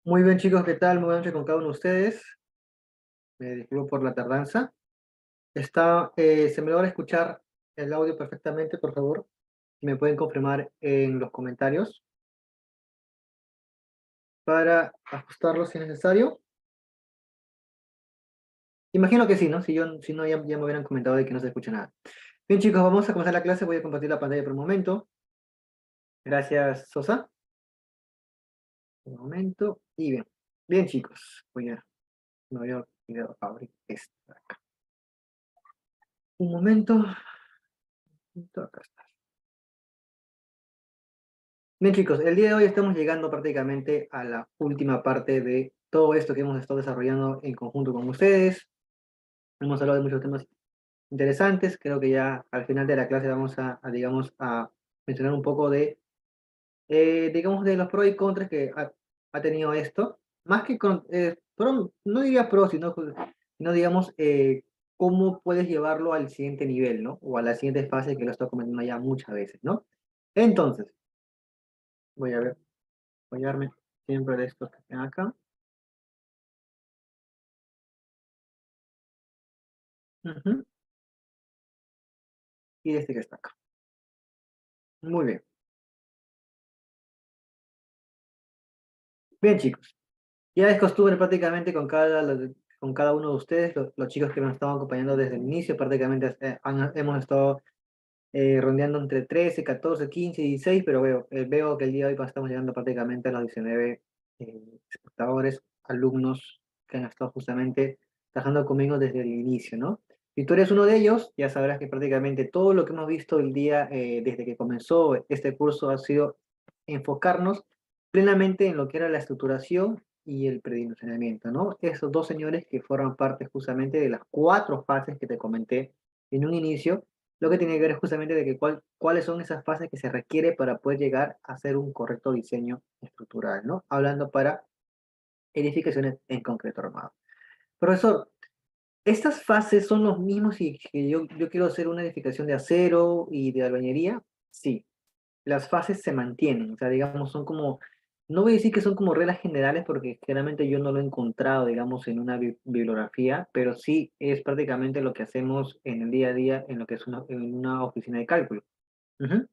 Muy bien, chicos, ¿qué tal? Muy buenas noches con cada uno de ustedes. Me disculpo por la tardanza. ¿Se me logra escuchar el audio perfectamente, por favor? Si me pueden confirmar en los comentarios para ajustarlo si es necesario. Imagino que sí, ¿no? Si no, ya me hubieran comentado de que no se escucha nada. Bien, chicos, vamos a comenzar la clase. Voy a compartir la pantalla por un momento. Gracias, Sosa. Un momento. Y bien. Bien, chicos. Me voy a olvidar abrir esta de acá. Un momento. Acá está. Bien, chicos, el día de hoy estamos llegando prácticamente a la última parte de todo esto que hemos estado desarrollando en conjunto con ustedes. Hemos hablado de muchos temas interesantes. Creo que ya al final de la clase vamos digamos, a mencionar un poco digamos, de los pros y contras que ha tenido esto. Más que no diría pros, sino digamos, cómo puedes llevarlo al siguiente nivel, ¿no? O a la siguiente fase que lo estoy comentando ya muchas veces, ¿no? Entonces, voy a ver. Apoyarme siempre de estos que están acá. Ujú. Y de este que está acá. Muy bien. Bien, chicos. Ya es costumbre prácticamente con cada uno de ustedes, los chicos que nos estaban acompañando desde el inicio, prácticamente hemos estado rondeando entre 13, 14, 15 y 16, pero veo que el día de hoy estamos llegando prácticamente a los 19 espectadores, alumnos que han estado justamente trabajando conmigo desde el inicio, ¿no? Si tú eres uno de ellos, ya sabrás que prácticamente todo lo que hemos visto el día desde que comenzó este curso ha sido enfocarnos plenamente en lo que era la estructuración y el predimensionamiento, ¿no? Esos dos señores que forman parte justamente de las cuatro fases que te comenté en un inicio, lo que tiene que ver es justamente de que cuáles son esas fases que se requiere para poder llegar a hacer un correcto diseño estructural, ¿no? Hablando para edificaciones en concreto armado. Profesor, ¿estas fases son los mismos y que yo quiero hacer una edificación de acero y de albañería? Sí, las fases se mantienen, o sea, digamos, son como, no voy a decir que son como reglas generales porque generalmente yo no lo he encontrado, digamos, en una bibliografía, pero sí es prácticamente lo que hacemos en el día a día en lo que es en una oficina de cálculo. Ujú.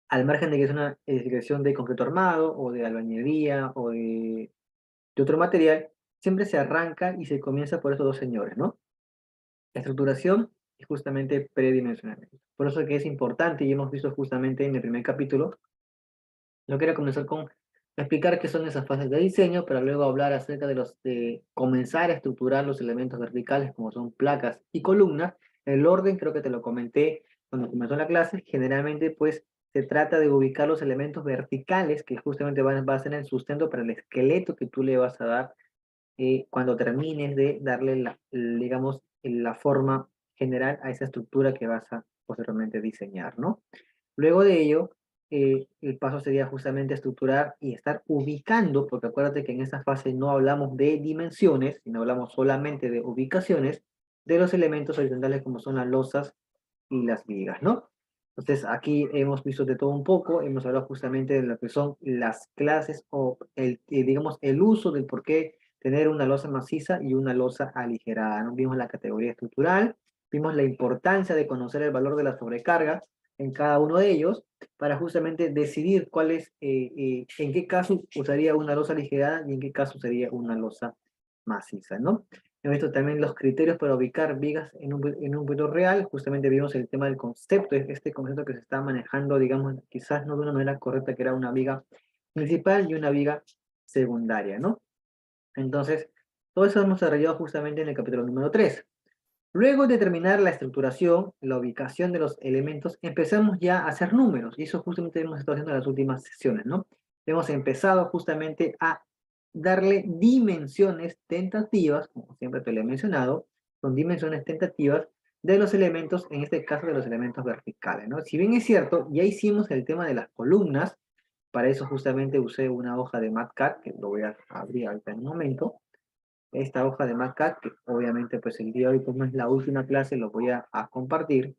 Al margen de que es una edificación de concreto armado o de albañilería o de otro material, siempre se arranca y se comienza por esos dos señores, ¿no? Estructuración y justamente predimensionamiento. Por eso que es importante y hemos visto justamente en el primer capítulo. Yo quiero comenzar con explicar qué son esas fases de diseño, para luego hablar acerca de comenzar a estructurar los elementos verticales como son placas y columnas. El orden creo que te lo comenté cuando comenzó la clase. Generalmente pues se trata de ubicar los elementos verticales que justamente va a ser el sustento para el esqueleto que tú le vas a dar cuando termines de darle digamos, la forma general a esa estructura que vas a posteriormente diseñar, ¿no? Luego de ello, el paso sería justamente estructurar y estar ubicando, porque acuérdate que en esta fase no hablamos de dimensiones, sino hablamos solamente de ubicaciones de los elementos horizontales como son las losas y las vigas, ¿no? Entonces, aquí hemos visto de todo un poco, hemos hablado justamente de lo que son las clases o digamos, el uso del por qué tener una losa maciza y una losa aligerada, ¿no? Vimos la categoría estructural, vimos la importancia de conocer el valor de la sobrecarga en cada uno de ellos para justamente decidir en qué caso usaría una losa aligerada y en qué caso sería una losa maciza, ¿no? Hemos visto también los criterios para ubicar vigas en un punto real. Justamente vimos el tema del concepto, este concepto que se está manejando, digamos, quizás no de una manera correcta, que era una viga principal y una viga secundaria, ¿no? Entonces, todo eso hemos desarrollado justamente en el capítulo número 3. Luego de terminar la estructuración, la ubicación de los elementos, empezamos ya a hacer números, y eso justamente hemos estado haciendo en las últimas sesiones, ¿no? Hemos empezado justamente a darle dimensiones tentativas, como siempre te lo he mencionado, son dimensiones tentativas de los elementos, en este caso de los elementos verticales, ¿no? Si bien es cierto, ya hicimos el tema de las columnas, para eso justamente usé una hoja de MATCAD, que lo voy a abrir ahorita en un momento, esta hoja de MATCAD, que obviamente pues el día de hoy como es la última clase, lo voy a compartir,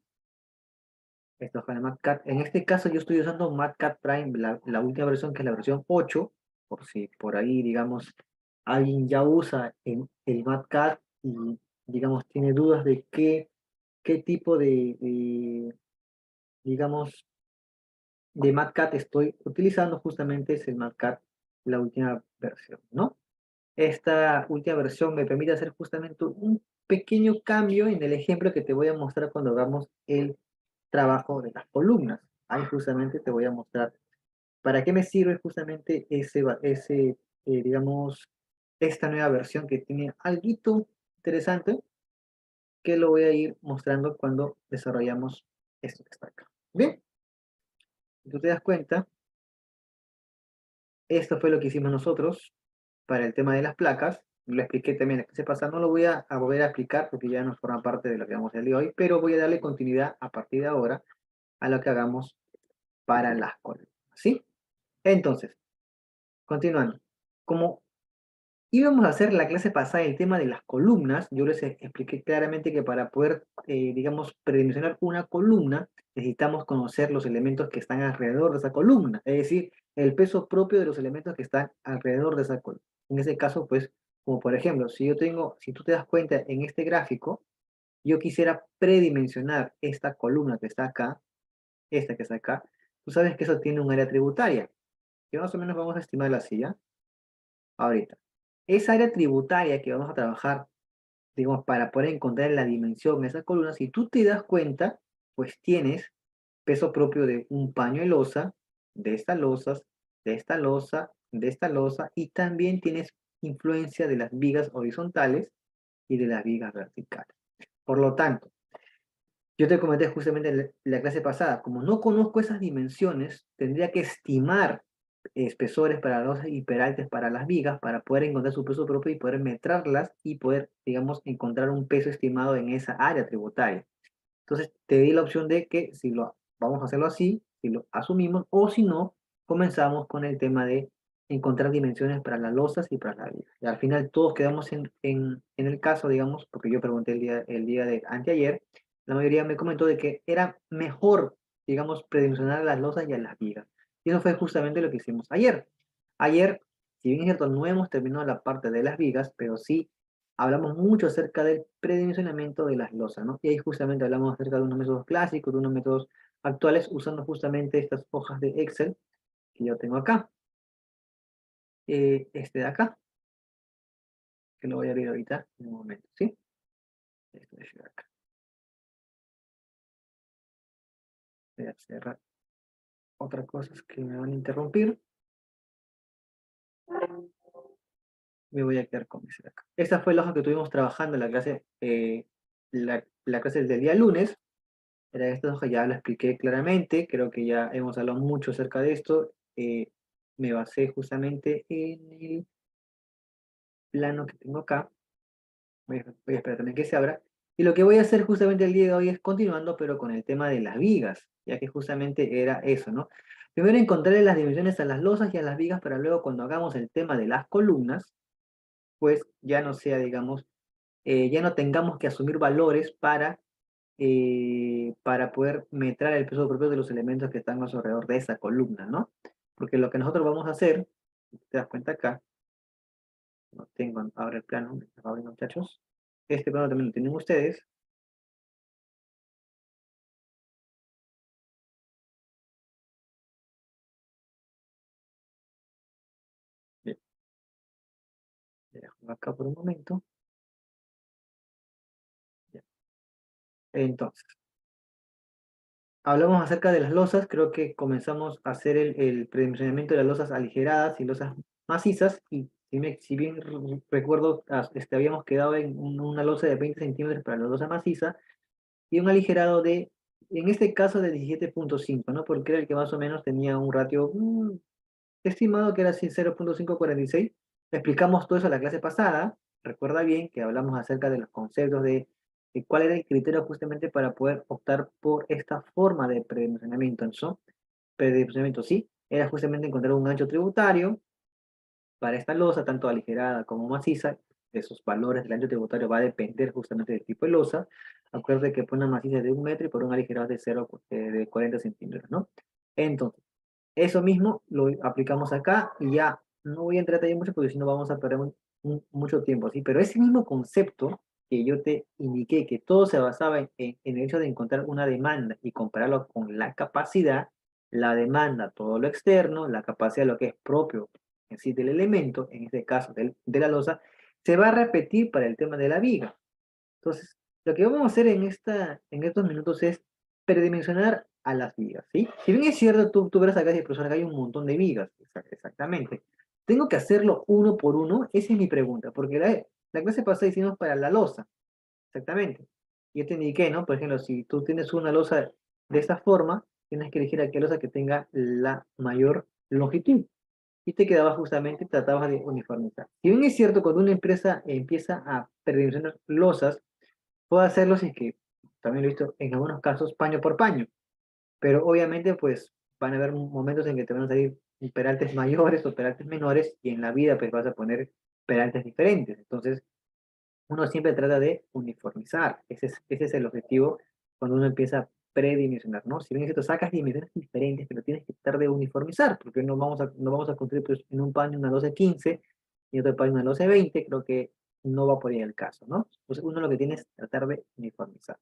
esta hoja de MATCAD. En este caso yo estoy usando MATCAD Prime, la última versión que es la versión 8, por si por ahí, digamos, alguien ya usa el MatCat y, digamos, tiene dudas de qué tipo digamos, de MatCat estoy utilizando, justamente es el MatCat, la última versión, ¿no? Esta última versión me permite hacer justamente un pequeño cambio en el ejemplo que te voy a mostrar cuando hagamos el trabajo de las columnas. Ahí justamente te voy a mostrar para qué me sirve justamente digamos, esta nueva versión que tiene algo interesante que lo voy a ir mostrando cuando desarrollamos esto que está acá. Bien, si tú te das cuenta, esto fue lo que hicimos nosotros para el tema de las placas. Lo expliqué también la clase pasada, no lo voy a volver a explicar porque ya no forma parte de lo que vamos a hacer de hoy, pero voy a darle continuidad a partir de ahora a lo que hagamos para las columnas, ¿sí? Entonces, continuando. Como íbamos a hacer la clase pasada el tema de las columnas, yo les expliqué claramente que para poder, digamos, predimensionar una columna, necesitamos conocer los elementos que están alrededor de esa columna, es decir, el peso propio de los elementos que están alrededor de esa columna. En ese caso, pues, como por ejemplo, si tú te das cuenta en este gráfico, yo quisiera predimensionar esta columna que está acá, esta que está acá, tú sabes que eso tiene un área tributaria, que más o menos vamos a estimarla así, ¿ya? Ahorita. Esa área tributaria que vamos a trabajar, digamos, para poder encontrar la dimensión de esa columna, si tú te das cuenta, pues tienes peso propio de un paño de losa, de estas losas, de esta losa, de esta losa, y también tienes influencia de las vigas horizontales y de las vigas verticales. Por lo tanto, yo te comenté justamente en la clase pasada, como no conozco esas dimensiones, tendría que estimar espesores para los hiperaltes para las vigas para poder encontrar su peso propio y poder metrarlas y poder, digamos, encontrar un peso estimado en esa área tributaria. Entonces, te di la opción de que si lo vamos a hacerlo así, si lo asumimos, o si no, comenzamos con el tema de encontrar dimensiones para las losas y para las vigas. Y al final todos quedamos en el caso, digamos, porque yo pregunté el día de anteayer, la mayoría me comentó de que era mejor, digamos, predimensionar a las losas y a las vigas. Y eso fue justamente lo que hicimos ayer. Ayer, si bien es cierto, no hemos terminado la parte de las vigas, pero sí hablamos mucho acerca del predimensionamiento de las losas, ¿no? Y ahí justamente hablamos acerca de unos métodos clásicos, de unos métodos actuales, usando justamente estas hojas de Excel que yo tengo acá. Este de acá, que lo voy a abrir ahorita en un momento, ¿sí? Este de acá. Voy a cerrar otras cosas que me van a interrumpir. Me voy a quedar con ese de acá. Esta fue la hoja que tuvimos trabajando en la clase, la clase del día lunes. Era esta hoja, ya lo expliqué claramente, creo que ya hemos hablado mucho acerca de esto. Me basé justamente en el plano que tengo acá. Voy a esperar también que se abra. Y lo que voy a hacer justamente el día de hoy es continuando, pero con el tema de las vigas, ya que justamente era eso, ¿no? Primero encontrarle las dimensiones a las losas y a las vigas para luego cuando hagamos el tema de las columnas, pues ya no sea, digamos, ya no tengamos que asumir valores para poder metrar el peso propio de los elementos que están alrededor de esa columna, ¿no? Porque lo que nosotros vamos a hacer, si te das cuenta acá, no tengo ahora el plano, ahora muchachos, este plano también lo tienen ustedes. Bien, dejo acá por un momento. Ya. Entonces, hablamos acerca de las losas, creo que comenzamos a hacer el predimensionamiento de las losas aligeradas y losas macizas, y si bien recuerdo, habíamos quedado en una losa de 20 centímetros para la losa maciza, y un aligerado en este caso de 17.5, ¿no? Porque era el que más o menos tenía un ratio estimado que era así 0.546. Explicamos todo eso en la clase pasada. Recuerda bien que hablamos acerca de los conceptos de cuál era el criterio justamente para poder optar por esta forma de predimensionamiento. ¿No? Predimensionamiento, sí, era justamente encontrar un ancho tributario para esta losa, tanto aligerada como maciza. Esos valores del ancho tributario va a depender justamente del tipo de losa. Acuérdate que por una maciza es de 1 metro y por un aligerado es de 40 centímetros, ¿no? Entonces, eso mismo lo aplicamos acá y ya No voy a entrar ahí mucho porque si no vamos a perder mucho tiempo, ¿sí? Pero ese mismo concepto que yo te indiqué, que todo se basaba en el hecho de encontrar una demanda y compararlo con la capacidad, la demanda, todo lo externo, la capacidad, lo que es propio en sí del elemento, en este caso de la losa, se va a repetir para el tema de la viga. Entonces, lo que vamos a hacer en estos minutos es predimensionar a las vigas, ¿sí? Si bien es cierto, tú verás acá, profesor, acá hay un montón de vigas, exactamente. ¿Tengo que hacerlo uno por uno? Esa es mi pregunta, porque la clase pasada hicimos para la losa, exactamente. Yo te indiqué, ¿no? Por ejemplo, si tú tienes una losa de esta forma, tienes que elegir aquella losa que tenga la mayor longitud. Y te quedaba justamente, tratabas de uniformizar. Si bien es cierto, cuando una empresa empieza a predimensionar losas, puedo hacerlo si es que, también lo he visto en algunos casos, paño por paño, pero obviamente pues van a haber momentos en que te van a salir peraltes mayores o peraltes menores y en la vida pues vas a poner peraltes diferentes. Entonces, uno siempre trata de uniformizar. Ese es el objetivo cuando uno empieza a predimensionar, ¿no? Si bien es que tú sacas dimensiones diferentes, pero tienes que tratar de uniformizar, porque no vamos a construir pues, en un paño una 12-15 y otro paño una 12-20, creo que no va por ahí el caso, ¿no? Entonces uno lo que tiene es tratar de uniformizar.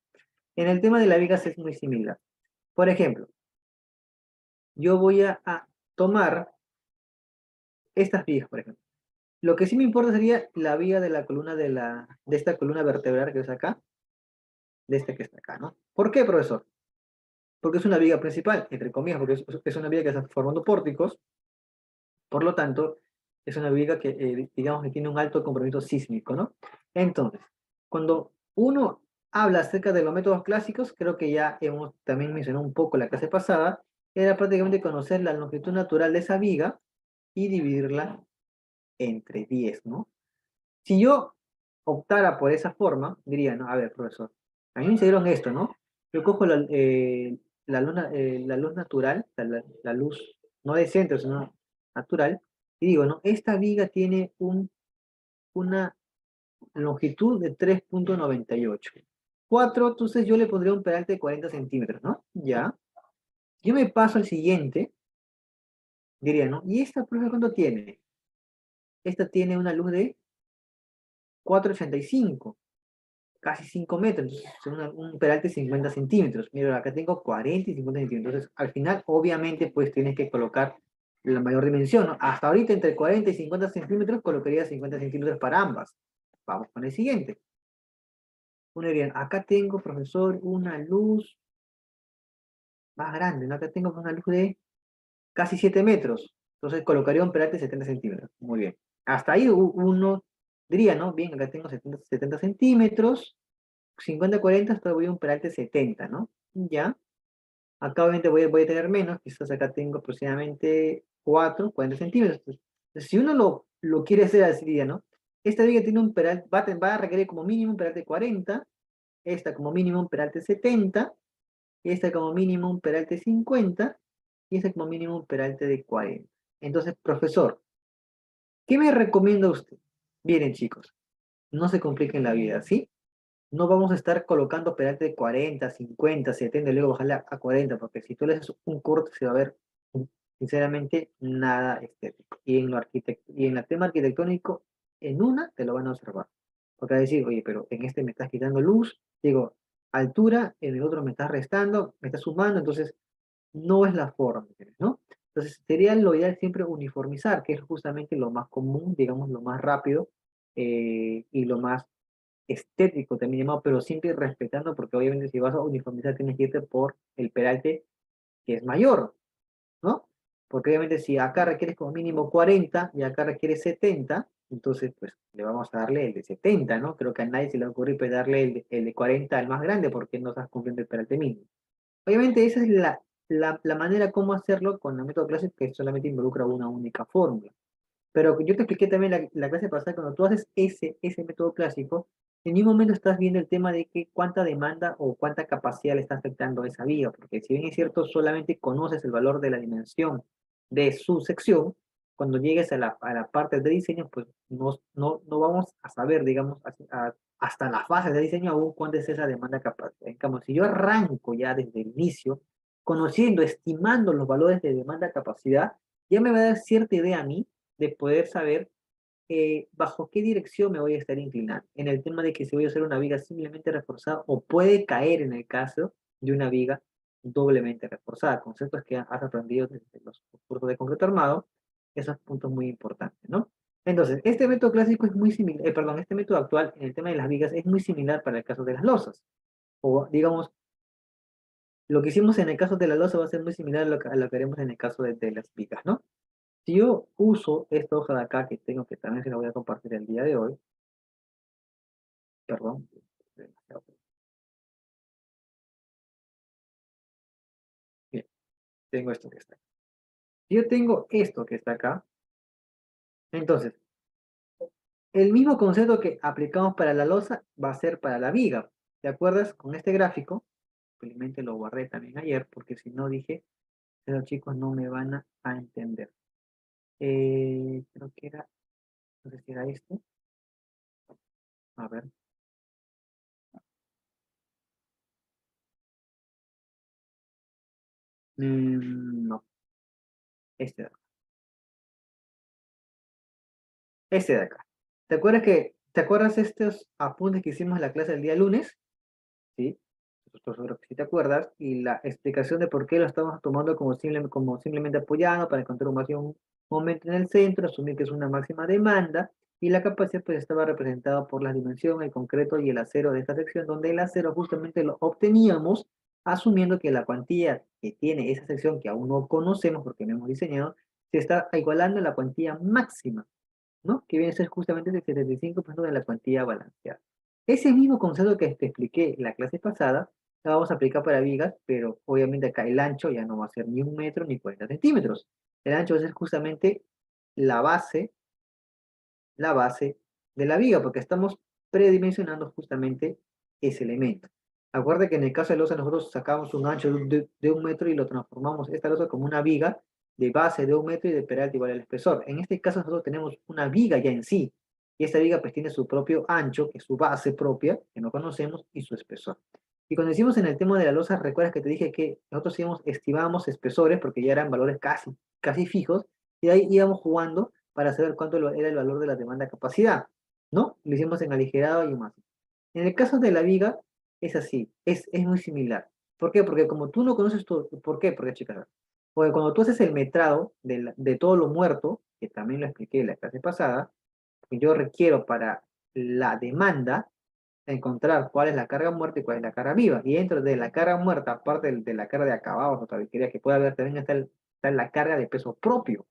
En el tema de las vigas es muy similar. Por ejemplo, yo voy a tomar estas vigas, por ejemplo. Lo que sí me importa sería la viga de la columna de esta columna vertebral que es acá, de este que está acá, ¿no? ¿Por qué, profesor? Porque es una viga principal, entre comillas, porque es una viga que está formando pórticos, por lo tanto, es una viga que, digamos, que tiene un alto compromiso sísmico, ¿no? Entonces, cuando uno habla acerca de los métodos clásicos, creo que ya hemos también mencionado un poco la clase pasada, era prácticamente conocer la longitud natural de esa viga y dividirla entre 10, ¿no? Si yo optara por esa forma, diría, ¿no? A ver, profesor, a mí me enseñaron esto, ¿no? Yo cojo la luz natural, la luz no de centro, sino natural, y digo, ¿no? Esta viga tiene una longitud de 3,98. 4, entonces yo le pondría un pedalte de 40 centímetros, ¿no? Ya. Yo me paso al siguiente, diría, ¿no? ¿Y esta, profe, cuánto tiene? Esta tiene una luz de 4,85. Casi 5 metros, entonces un peralte de 50 centímetros. Mira, acá tengo 40 y 50 centímetros. Entonces, al final, obviamente, pues tienes que colocar la mayor dimensión, ¿no? Hasta ahorita, entre 40 y 50 centímetros, colocaría 50 centímetros para ambas. Vamos con el siguiente. Uno diría, acá tengo, profesor, una luz más grande, ¿no? Acá tengo una luz de casi 7 metros. Entonces, colocaría un peralte de 70 centímetros. Muy bien. Hasta ahí uno diría, ¿no? Bien, acá tengo 70 centímetros. 50-40 hasta voy a un peralte 70, ¿no? Ya. Acá obviamente voy a tener menos, quizás acá tengo aproximadamente 40 centímetros. Entonces, si uno lo quiere hacer así, día, ¿no? Esta viga tiene un peralte, va a requerir como mínimo un peralte 40, esta como mínimo un peralte 70, esta como mínimo un peralte 50, y esta como mínimo un peralte de 40. Entonces, profesor, ¿qué me recomienda usted? Miren, chicos, no se compliquen la vida, ¿sí? No vamos a estar colocando peralte de 40, 50, 70 y luego bajarle a 40, porque si tú le haces un corte se va a ver, sinceramente, nada estético. Y en el tema arquitectónico, en una te lo van a observar. Porque va a decir, oye, pero en este me estás quitando luz, digo, altura, en el otro me estás restando, me estás sumando, entonces no es la forma, ¿no? Entonces sería lo ideal siempre uniformizar, que es justamente lo más común, digamos, lo más rápido y lo más estético también llamado, pero siempre respetando, porque obviamente si vas a uniformizar tienes que irte por el peralte que es mayor, ¿no? Porque obviamente si acá requieres como mínimo 40 y acá requieres 70, entonces pues le vamos a darle el de 70, ¿no? Creo que a nadie se le ocurre pues, darle el de 40 al más grande porque no estás cumpliendo el peralte mínimo. Obviamente esa es la manera como hacerlo con el método clásico que solamente involucra una única fórmula. Pero yo te expliqué también la clase pasada, cuando tú haces ese método clásico, en ningún momento estás viendo el tema de que cuánta demanda o cuánta capacidad le está afectando a esa viga, porque si bien es cierto, solamente conoces el valor de la dimensión de su sección, cuando llegues a la parte de diseño, pues no vamos a saber, digamos, hasta la fase de diseño aún cuánta es esa demanda capacidad. En cambio, si yo arranco ya desde el inicio, conociendo, estimando los valores de demanda capacidad, ya me va a dar cierta idea a mí de poder saber bajo qué dirección me voy a estar inclinando. En el tema de que si voy a hacer una viga simplemente reforzada o puede caer en el caso de una viga doblemente reforzada. Conceptos que has aprendido desde los cursos de concreto armado, esos puntos muy importantes, ¿no? Entonces, este método clásico es muy similar, perdón, este método actual en el tema de las vigas es muy similar para el caso de las losas. O digamos, lo que hicimos en el caso de la losa va a ser muy similar a lo que haremos en el caso de las vigas, ¿no? Si yo uso esta hoja de acá que tengo, que también se la voy a compartir el día de hoy, perdón, bien, tengo esto que está acá. Si yo tengo esto que está acá, entonces, el mismo concepto que aplicamos para la losa va a ser para la viga. ¿Te acuerdas? Con este gráfico, simplemente lo guardé también ayer, porque si no dije, los chicos no me van a entender. Creo que era, no sé si era esto. A ver. No, este de acá. Este de acá. ¿Te acuerdas estos apuntes que hicimos en la clase del día lunes? ¿Sí? Estoy seguro que sí te acuerdas, y la explicación de por qué lo estamos tomando como simplemente apoyando para encontrar un momento en el centro, asumir que es una máxima demanda, y la capacidad pues estaba representada por la dimensión, el concreto y el acero de esta sección, donde el acero justamente lo obteníamos asumiendo que la cuantía que tiene esa sección que aún no conocemos porque no hemos diseñado, se está igualando a la cuantía máxima, ¿no? Que viene a ser justamente el 75% de la cuantía balanceada. Ese mismo concepto que te expliqué en la clase pasada, la vamos a aplicar para vigas, pero obviamente acá el ancho ya no va a ser ni 1 metro ni 40 centímetros. El ancho va a ser justamente la base, la base de la viga, porque estamos predimensionando justamente ese elemento. Acuerda que en el caso de losa nosotros sacamos un ancho de 1 metro y lo transformamos esta losa como una viga de base de 1 metro y de peralte igual al espesor. En este caso nosotros tenemos una viga ya en sí, y esta viga pues tiene su propio ancho, que es su base propia, que no conocemos, y su espesor. Y cuando hicimos en el tema de la losa, recuerdas que te dije que nosotros estimábamos espesores porque ya eran valores casi fijos, y ahí íbamos jugando para saber cuánto era el valor de la demanda capacidad, ¿no? Lo hicimos en aligerado y más. En el caso de la viga, es así, es muy similar. ¿Por qué? Porque como tú no conoces todo, ¿por qué? Porque, chicas, porque cuando tú haces el metrado de todo lo muerto, que también lo expliqué en la clase pasada, que yo requiero para la demanda encontrar cuál es la carga muerta y cuál es la carga viva. Y dentro de la carga muerta, aparte de la carga de acabados o tabiquería que puede haber, también está la carga de peso propio,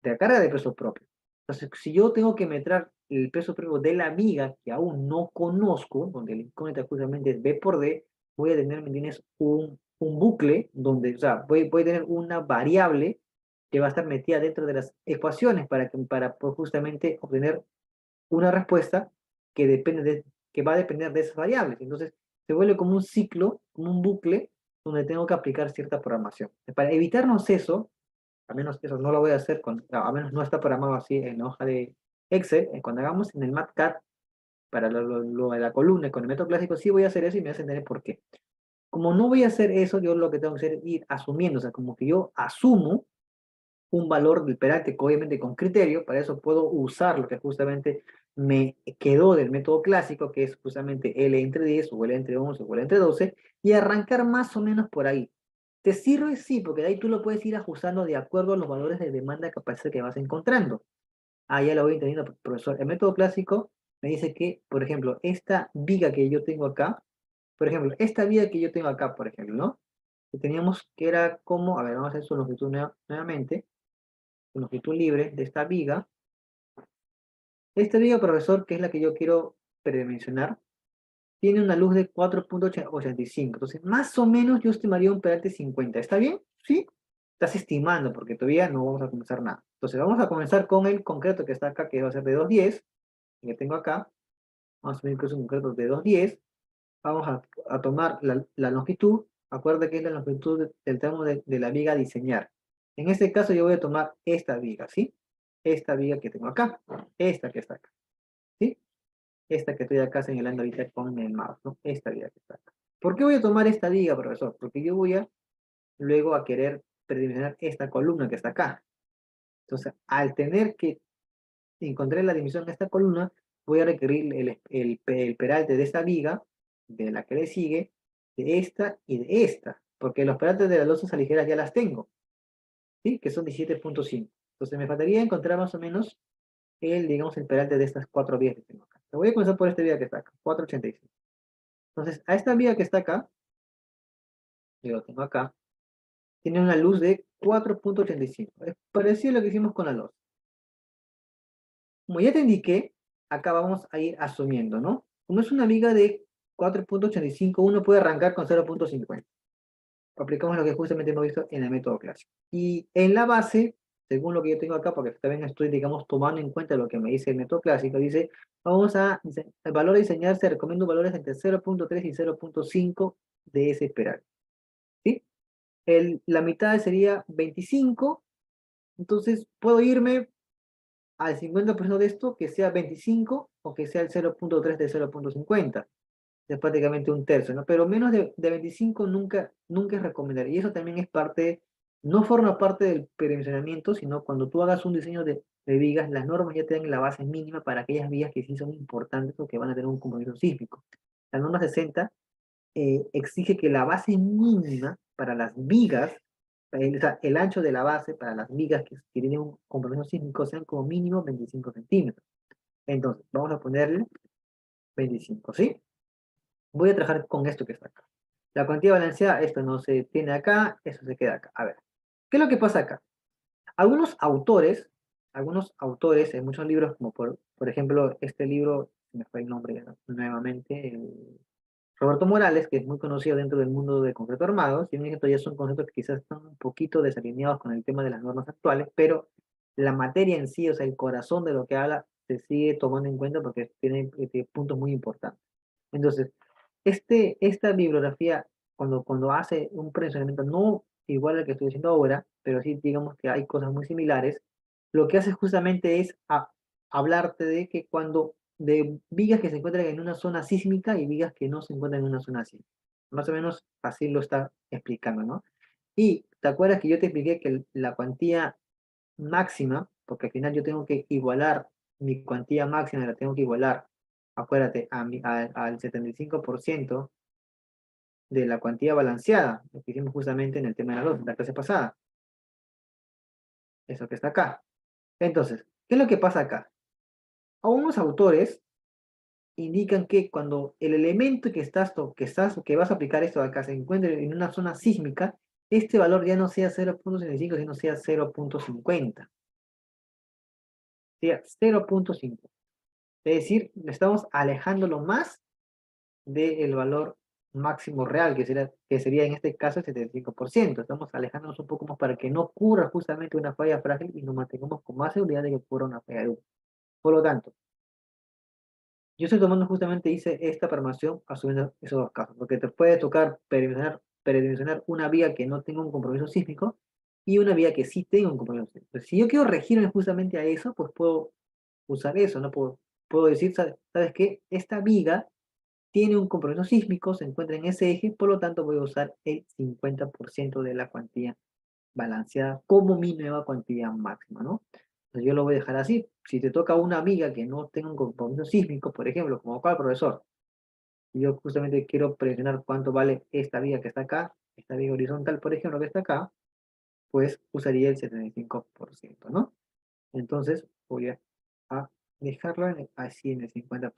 de la carga de peso propio. Entonces, si yo tengo que meter el peso propio de la viga que aún no conozco, donde el incógnita justamente es B por D, voy a tener, ¿me entiendes? Un bucle donde, o sea, voy a tener una variable que va a estar metida dentro de las ecuaciones para pues, justamente obtener una respuesta que depende que va a depender de esas variables. Entonces, se vuelve como un ciclo, como un bucle, donde tengo que aplicar cierta programación. Para evitarnos eso, a menos eso no lo voy a hacer, a menos no está programado así en la hoja de Excel, cuando hagamos en el MATCAD, para lo de la columna con el método clásico, sí voy a hacer eso y me vas a entender por qué. Como no voy a hacer eso, yo lo que tengo que hacer es ir asumiendo, o sea, como que yo asumo un valor del peralte, obviamente con criterio, para eso puedo usar lo que justamente me quedó del método clásico, que es justamente L entre 10 o L entre 11 o L entre 12, y arrancar más o menos por ahí. ¿Te sirve? Sí, porque de ahí tú lo puedes ir ajustando de acuerdo a los valores de demanda de capacidad que vas encontrando. Ah, ya lo voy entendiendo, profesor. El método clásico me dice que, por ejemplo, esta viga que yo tengo acá, por ejemplo, esta viga que yo tengo acá, por ejemplo, ¿no? Que teníamos que era como, a ver, vamos a hacer su longitud nuevamente, longitud libre de esta viga. Esta viga, profesor, que es la que yo quiero predimensionar, tiene una luz de 4,85. Entonces, más o menos yo estimaría un peralte 50. ¿Está bien? ¿Sí? Estás estimando, porque todavía no vamos a comenzar nada. Entonces, vamos a comenzar con el concreto que está acá, que va a ser de 210, que tengo acá. Vamos a ver que es un concreto de 210. Vamos a tomar la longitud. Acuerda que es la longitud del tramo de la viga a diseñar. En este caso, yo voy a tomar esta viga, ¿sí? Esta viga que tengo acá. Esta que está acá, ¿sí? Esta que estoy acá señalando ahorita con el mouse, ¿no? Esta viga que está acá. ¿Por qué voy a tomar esta viga, profesor? Porque yo voy a luego a querer predimensionar esta columna que está acá. Entonces, al tener que encontrar la dimensión de esta columna, voy a requerir el peralte de esta viga, de la que le sigue, de esta y de esta, porque los peraltes de las losas ligeras ya las tengo, ¿sí? Que son 17.5. Entonces me faltaría encontrar más o menos digamos, el peralte de estas cuatro vías que tengo acá. Voy a comenzar por esta vía que está acá, 485. Entonces, a esta vía que está acá, yo lo tengo acá, tiene una luz de 4.85. Es parecido a lo que hicimos con la luz. Como ya te indiqué, acá vamos a ir asumiendo, ¿no? Como es una viga de 4.85, uno puede arrancar con 0.50. Aplicamos lo que justamente hemos visto en el método clásico. Y en la base, según lo que yo tengo acá, porque también estoy, digamos, tomando en cuenta lo que me dice el método clásico, dice, el valor a diseñar se recomienda valores entre 0.3 y 0.5 de ese esperar. ¿Sí? La mitad sería 25, entonces puedo irme al 50% de esto, que sea 25 o que sea el 0.3 de 0.50. Es prácticamente un tercio, ¿no? Pero menos de 25 nunca es recomendable. Y eso también es parte, no forma parte del predimensionamiento, sino cuando tú hagas un diseño de vigas, las normas ya te dan la base mínima para aquellas vigas que sí son importantes o que van a tener un compromiso sísmico. La norma 60 exige que la base mínima para las vigas, o sea, el ancho de la base para las vigas que tienen un compromiso sísmico sean como mínimo 25 centímetros. Entonces, vamos a ponerle 25, ¿sí? Voy a trabajar con esto que está acá. La cuantía balanceada, esto no se tiene acá, eso se queda acá. A ver, ¿qué es lo que pasa acá? Algunos autores en muchos libros, como por ejemplo este libro, me fue el nombre nuevamente, Roberto Morales, que es muy conocido dentro del mundo de concreto armado, si bien estos ya son conceptos que quizás están un poquito desalineados con el tema de las normas actuales, pero la materia en sí, o sea, el corazón de lo que habla, se sigue tomando en cuenta porque tiene puntos muy importantes. Entonces, esta bibliografía, cuando hace un posicionamiento no igual al que estoy haciendo ahora, pero sí digamos que hay cosas muy similares, lo que hace justamente es hablarte de que de vigas que se encuentran en una zona sísmica y vigas que no se encuentran en una zona sísmica. Más o menos así lo está explicando, ¿no? Y te acuerdas que yo te expliqué que la cuantía máxima, porque al final yo tengo que igualar mi cuantía máxima, la tengo que igualar, acuérdate, al 75% de la cuantía balanceada, lo que hicimos justamente en el tema de la clase pasada, eso que está acá. Entonces, ¿qué es lo que pasa acá? Algunos autores indican que cuando el elemento que vas a aplicar esto de acá se encuentre en una zona sísmica, este valor ya no sea 0.65, sino sea 0.50. Sea 0.50. Es decir, estamos alejándolo más del valor máximo real, que sería en este caso el 75%. Estamos alejándonos un poco más para que no ocurra justamente una falla frágil y nos mantengamos con más seguridad de que ocurra una falla de humo. Por lo tanto, yo estoy tomando justamente, hice esta programación asumiendo esos dos casos, porque te puede tocar predimensionar una vía que no tenga un compromiso sísmico y una vía que sí tenga un compromiso sísmico. Entonces, si yo quiero regirme justamente a eso, pues puedo usar eso, ¿no? Puedo decir, ¿sabes qué? Esta viga tiene un compromiso sísmico, se encuentra en ese eje, por lo tanto voy a usar el 50% de la cuantía balanceada como mi nueva cuantía máxima, ¿no? Entonces yo lo voy a dejar así. Si te toca una viga que no tenga un compromiso sísmico, por ejemplo, como acá el profesor, y yo justamente quiero presionar cuánto vale esta viga que está acá, esta viga horizontal, por ejemplo, que está acá, pues usaría el 75%, ¿no? Entonces voy a dejarlo así en el 50%.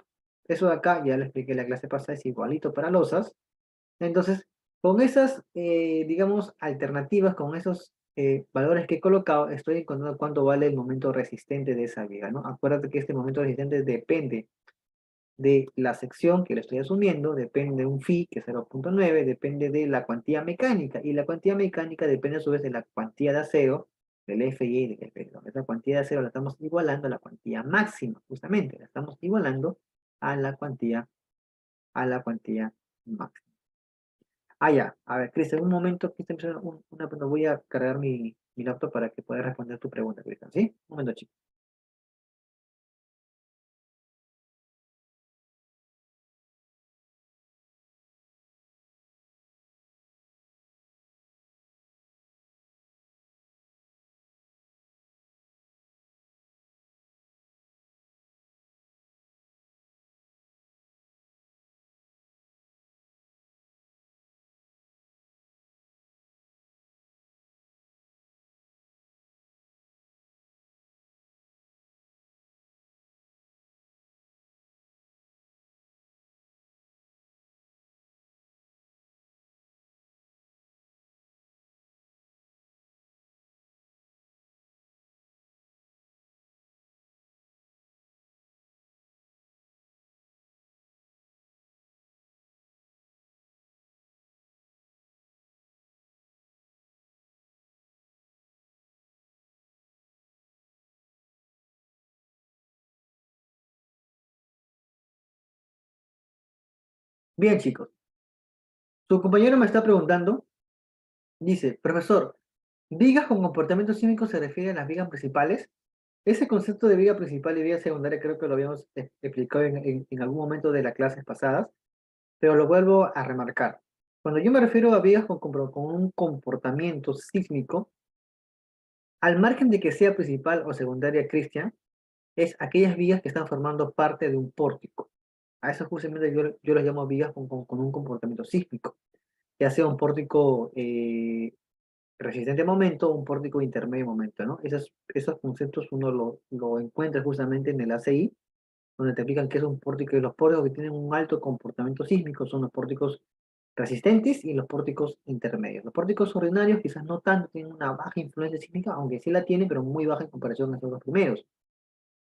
Eso de acá, ya lo expliqué en la clase pasada, es igualito para losas. Entonces, con esas, digamos, alternativas, con esos valores que he colocado, estoy encontrando cuánto vale el momento resistente de esa viga, ¿no? Acuérdate que este momento resistente depende de la sección que le estoy asumiendo, depende de un phi, que es 0.9, depende de la cuantía mecánica, y la cuantía mecánica depende a su vez de la cuantía de acero, del FI y del FI. Esa cuantía de acero la estamos igualando a la cuantía máxima, justamente, la estamos igualando a la cuantía máxima. Ah, ya. A ver, Cristian, un momento, Cristian, voy a cargar mi laptop para que pueda responder tu pregunta, Cristian, ¿sí? Un momento, chico. Bien, chicos. Su compañero me está preguntando, dice, profesor, ¿vigas con comportamientos cínicos se refiere a las vigas principales? Ese concepto de viga principal y viga secundaria creo que lo habíamos explicado en algún momento de las clases pasadas, pero lo vuelvo a remarcar. Cuando yo me refiero a vigas con un comportamiento sísmico, al margen de que sea principal o secundaria, Cristian, es aquellas vigas que están formando parte de un pórtico. A eso justamente yo las llamo vigas con un comportamiento sísmico, ya sea un pórtico resistente a momento o un pórtico intermedio momento, ¿no? Esos conceptos uno lo encuentra justamente en el ACI, donde te explican qué es un pórtico, y los pórticos que tienen un alto comportamiento sísmico son los pórticos resistentes y los pórticos intermedios. Los pórticos ordinarios quizás no tanto, tienen una baja influencia sísmica, aunque sí la tienen, pero muy baja en comparación a los primeros.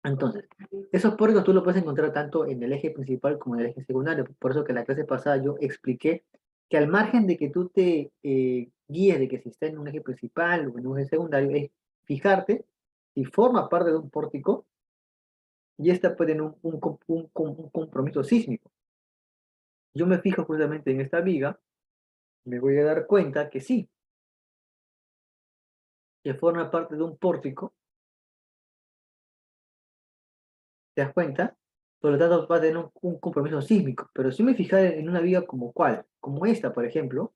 Entonces, esos pórticos tú los puedes encontrar tanto en el eje principal como en el eje secundario. Por eso que en la clase pasada yo expliqué que al margen de que tú te guíes de que si está en un eje principal o en un eje secundario, es fijarte si forma parte de un pórtico y esta puede tener un compromiso sísmico. Yo me fijo justamente en esta viga, me voy a dar cuenta que sí, que forma parte de un pórtico, ¿te das cuenta? Por lo tanto, va a tener un compromiso sísmico. Pero si me fijar en una viga como cuál, como esta, por ejemplo,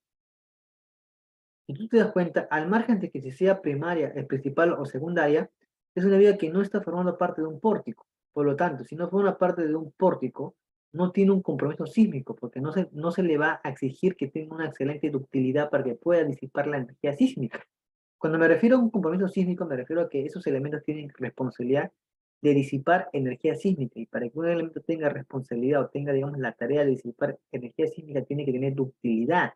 si tú te das cuenta, al margen de que si sea primaria, es principal o secundaria, es una viga que no está formando parte de un pórtico. Por lo tanto, si no forma parte de un pórtico, no tiene un compromiso sísmico, porque no se le va a exigir que tenga una excelente ductilidad para que pueda disipar la energía sísmica. Cuando me refiero a un compromiso sísmico, me refiero a que esos elementos tienen responsabilidad de disipar energía sísmica. Y para que un elemento tenga responsabilidad o tenga, digamos, la tarea de disipar energía sísmica, tiene que tener ductilidad.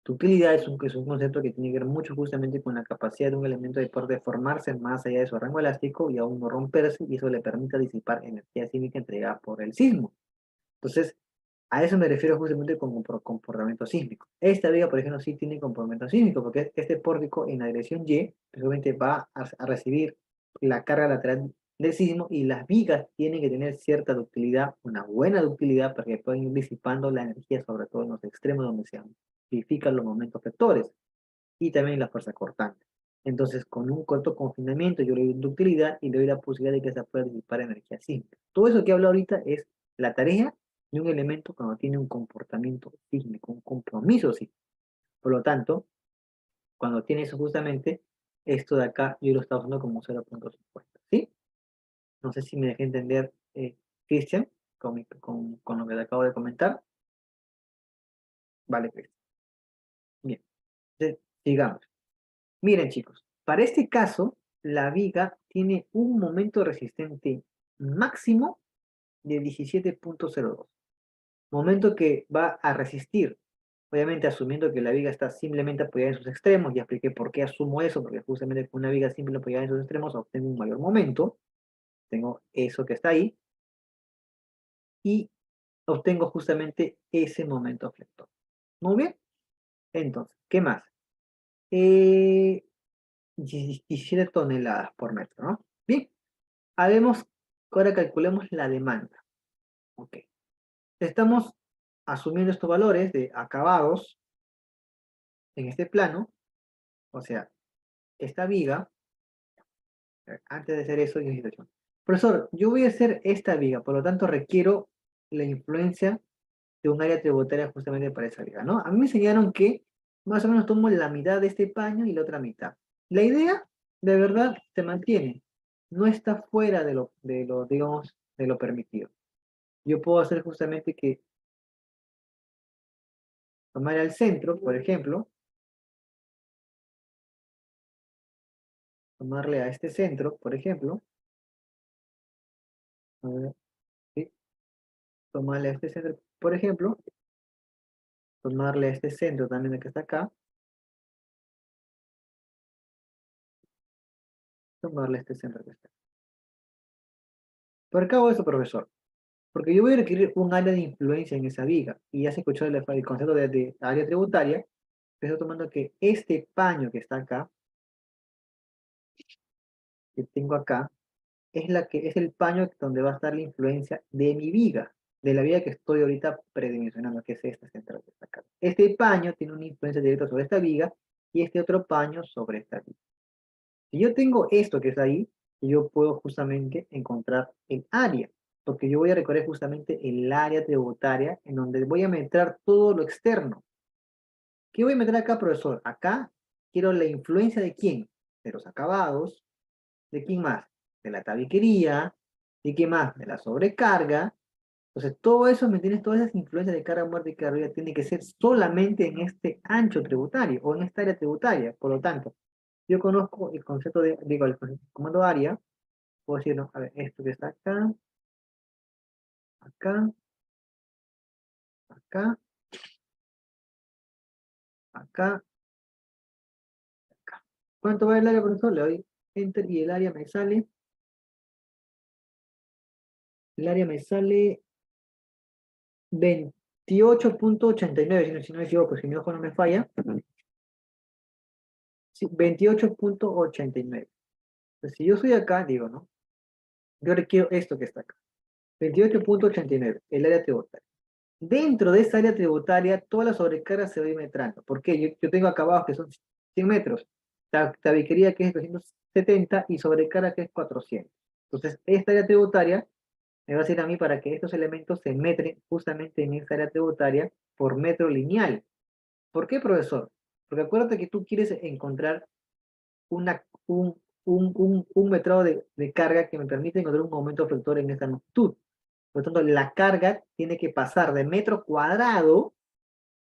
Ductilidad es un concepto que tiene que ver mucho justamente con la capacidad de un elemento de poder deformarse más allá de su rango elástico y aún no romperse, y eso le permite disipar energía sísmica entregada por el sismo. Entonces, a eso me refiero justamente con comportamiento sísmico. Esta viga, por ejemplo, sí tiene comportamiento sísmico, porque este pórtico en la dirección Y, precisamente va a recibir la carga lateral del sismo, y las vigas tienen que tener cierta ductilidad, una buena ductilidad, para que puedan ir disipando la energía, sobre todo en los extremos donde se amplifican los momentos vectores y también la fuerza cortante. Entonces, con un corto confinamiento, yo le doy ductilidad y le doy la posibilidad de que se pueda disipar energía sísmica. Todo eso que hablo ahorita es la tarea de un elemento cuando tiene un comportamiento sísmico, un compromiso sísmico. Por lo tanto, cuando tiene eso justamente, esto de acá yo lo estaba usando como 0.50. ¿Sí? No sé si me dejé entender, Cristian, con lo que te acabo de comentar. Vale, Cristian. Bien. Entonces, sigamos. Miren, chicos, para este caso, la viga tiene un momento resistente máximo de 17.02. Momento que va a resistir, obviamente asumiendo que la viga está simplemente apoyada en sus extremos. Ya expliqué por qué asumo eso, porque justamente con una viga simple apoyada en sus extremos obtengo un mayor momento. Tengo eso que está ahí y obtengo justamente ese momento flector. Muy bien, entonces, ¿qué más? Eh, 17 toneladas por metro, ¿no? Bien, habemos, ahora calculemos la demanda. Ok. Estamos asumiendo estos valores de acabados en este plano, o sea, esta viga, antes de hacer eso, yo necesito, profesor, yo voy a hacer esta viga, por lo tanto requiero la influencia de un área tributaria justamente para esa viga, ¿no? A mí me enseñaron que más o menos tomo la mitad de este paño y la otra mitad. La idea, de verdad, se mantiene. No está fuera digamos, de lo permitido. Yo puedo hacer justamente que tomar al centro, por ejemplo, tomarle a este centro, por ejemplo, a ver, ¿sí? Tomarle a este centro, por ejemplo, tomarle a este centro también el que está acá, tomarle a este centro que está acá. ¿Por qué hago eso, profesor? Porque yo voy a requerir un área de influencia en esa viga, y ya se escuchó el concepto de área tributaria. Estoy tomando que este paño que está acá, que tengo acá, es el paño donde va a estar la influencia de mi viga. de la viga que estoy ahorita predimensionando, que es esta central que está acá. Este paño tiene una influencia directa sobre esta viga y este otro paño sobre esta viga. Si yo tengo esto que es ahí, yo puedo justamente encontrar el área, porque yo voy a recorrer justamente el área tributaria en donde voy a meter todo lo externo. ¿Qué voy a meter acá, profesor? Acá quiero la influencia de quién, de los acabados, de quién más, de la tabiquería, de quién más, de la sobrecarga. Entonces, todo eso, ¿me entiendes? Todas esas influencias de carga, muerte y carga tiene que ser solamente en este ancho tributario o en esta área tributaria. Por lo tanto, yo conozco el concepto de, digo, el comando área, puedo decir, no, a ver, esto que está acá, acá, acá, acá, acá. ¿Cuánto va el área, profesor? Le doy enter y el área me sale 28.89, si no me equivoco, si mi ojo no me falla. Sí, 28.89. Entonces, si yo soy acá, digo, ¿no? Yo requiero esto que está acá. 28.89, el área tributaria. Dentro de esa área tributaria, toda la sobrecarga se va a ir metiendo. ¿Por qué? Yo tengo acabados que son 100 metros, tabiquería que es 270 y sobrecarga que es 400. Entonces, esta área tributaria me va a decir a mí para que estos elementos se metren justamente en esta área tributaria por metro lineal. ¿Por qué, profesor? Porque acuérdate que tú quieres encontrar un metrado de carga que me permite encontrar un momento fluctuador en esta longitud. Por lo tanto, la carga tiene que pasar de metro cuadrado,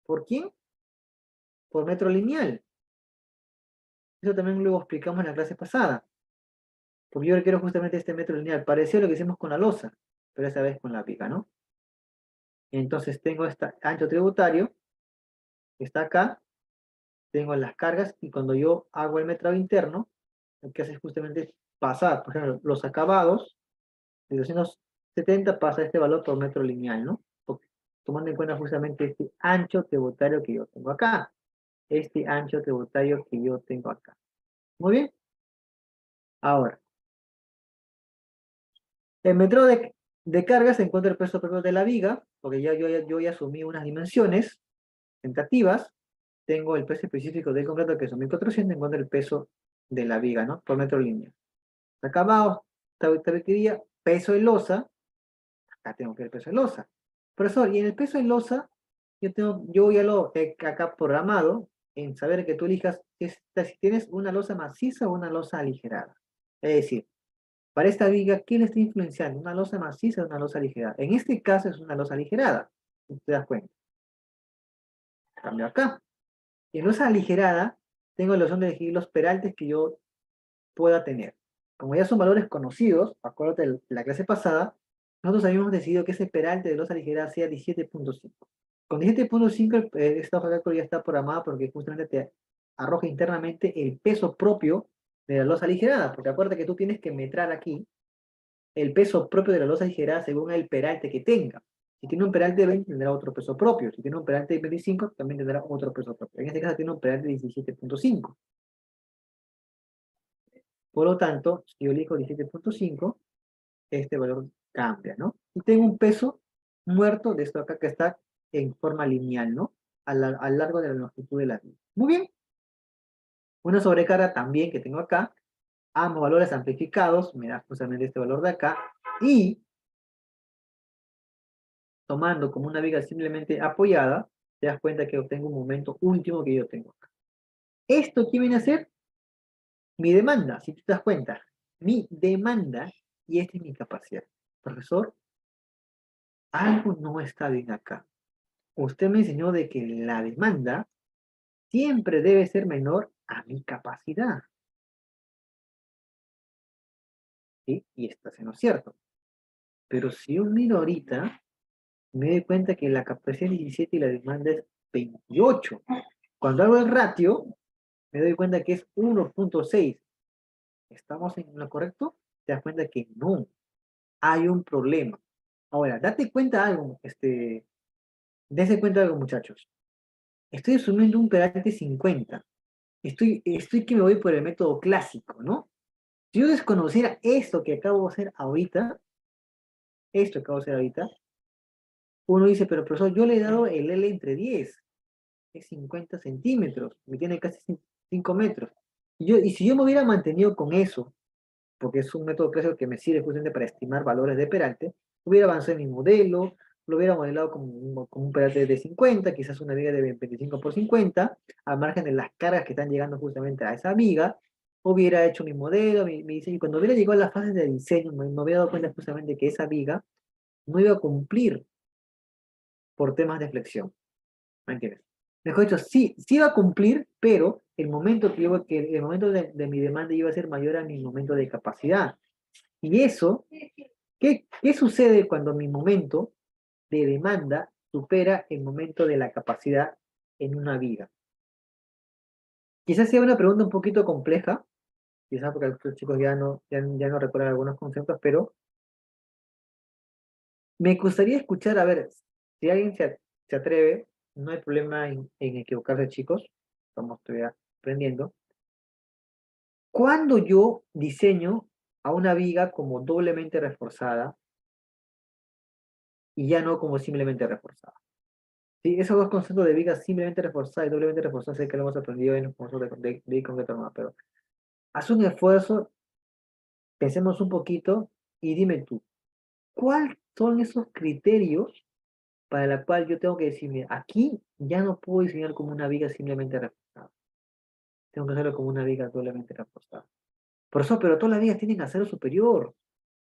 ¿por quién? Por metro lineal. Eso también lo explicamos en la clase pasada. Porque yo requiero justamente este metro lineal. Pareció lo que hicimos con la losa, pero esta vez con la viga, ¿no? Entonces tengo este ancho tributario, que está acá, tengo las cargas, y cuando yo hago el metrado interno, lo que hace es justamente pasar, por ejemplo, los acabados, de 270 pasa este valor por metro lineal, ¿no? Tomando en cuenta justamente este ancho tributario que yo tengo acá. Este ancho tributario que yo tengo acá. Muy bien. Ahora, el metro de carga se encuentra el peso propio de la viga, porque yo ya asumí unas dimensiones tentativas. Tengo el peso específico del concreto que son 1400, encuentro el peso de la viga, ¿no? Por metro lineal. Acá abajo, tabiquería, peso de losa. Acá tengo que el peso de losa. Profesor, y en el peso de losa, yo ya lo he acá programado en saber que tú elijas si tienes una losa maciza o una losa aligerada. Es decir, para esta viga, ¿quién le está influenciando? ¿Una losa maciza o una losa aligerada? En este caso es una losa aligerada, si te das cuenta. Cambio acá. Y en losa aligerada, tengo la opción de elegir los peraltes que yo pueda tener. Como ya son valores conocidos, acuérdate de la clase pasada, nosotros habíamos decidido que ese peralte de losa aligerada sea 17.5. Con 17.5 esta hoja de cálculo ya está programada porque justamente te arroja internamente el peso propio de la losa aligerada, porque acuérdate que tú tienes que metrar aquí el peso propio de la losa aligerada según el peralte que tenga. Si tiene un peralte de 20, tendrá otro peso propio. Si tiene un peralte de 25, también tendrá otro peso propio. En este caso tiene un peralte de 17.5. Por lo tanto, si yo elijo 17.5, este valor cambia, ¿no? Y tengo un peso muerto de esto acá que está en forma lineal, ¿no? Al largo de la longitud de la vía. Muy bien. Una sobrecarga también que tengo acá. Ambos valores amplificados. Me da justamente este valor de acá. Y tomando como una viga simplemente apoyada, te das cuenta que obtengo un momento último que yo tengo acá. ¿Esto qué viene a ser? Mi demanda, si tú te das cuenta. Mi demanda y esta es mi capacidad. Profesor, algo no está bien acá. Usted me enseñó de que la demanda siempre debe ser menor a mi capacidad. ¿Sí? Y está siendo cierto. Pero si yo miro ahorita, me doy cuenta que la capacidad es 17 y la demanda es 28. Cuando hago el ratio, me doy cuenta que es 1.6. ¿Estamos en lo correcto? Te das cuenta que no. Hay un problema. Ahora, date cuenta de algo, dense cuenta de algo, muchachos. Estoy asumiendo un peralte 50. Estoy que me voy por el método clásico, ¿no? Si yo desconociera esto que acabo de hacer ahorita, Uno dice, pero profesor, yo le he dado el L entre 10, es 50 centímetros, me tiene casi 5 metros. Y si yo me hubiera mantenido con eso, porque es un método clásico que me sirve justamente para estimar valores de peralte, hubiera avanzado en mi modelo, lo hubiera modelado como un peralte de 50, quizás una viga de 25 por 50, al margen de las cargas que están llegando justamente a esa viga, hubiera hecho mi modelo, mi diseño, y cuando hubiera llegado a la fase de diseño, me hubiera dado cuenta justamente que esa viga no iba a cumplir por temas de flexión, ¿me entiendes? Mejor dicho, sí, sí iba a cumplir, pero el momento de mi demanda iba a ser mayor a mi momento de capacidad. Y eso, ¿qué sucede cuando mi momento de demanda supera el momento de la capacidad en una viga? Quizás sea una pregunta un poquito compleja, quizás porque los chicos ya no recuerdan algunos conceptos, pero me gustaría escuchar, a ver, si alguien se atreve, no hay problema en equivocarse, chicos, estamos todavía aprendiendo. Cuando yo diseño a una viga como doblemente reforzada y ya no como simplemente reforzada. Sí, esos dos conceptos de viga simplemente reforzada y doblemente reforzada, sé que lo hemos aprendido en los cursos de concreto armado, pero haz un esfuerzo, pensemos un poquito y dime tú, ¿cuáles son esos criterios para la cual yo tengo que decirme, aquí ya no puedo diseñar como una viga simplemente reforzada, tengo que hacerlo como una viga doblemente reforzada? Por eso, pero todas las vigas tienen acero superior,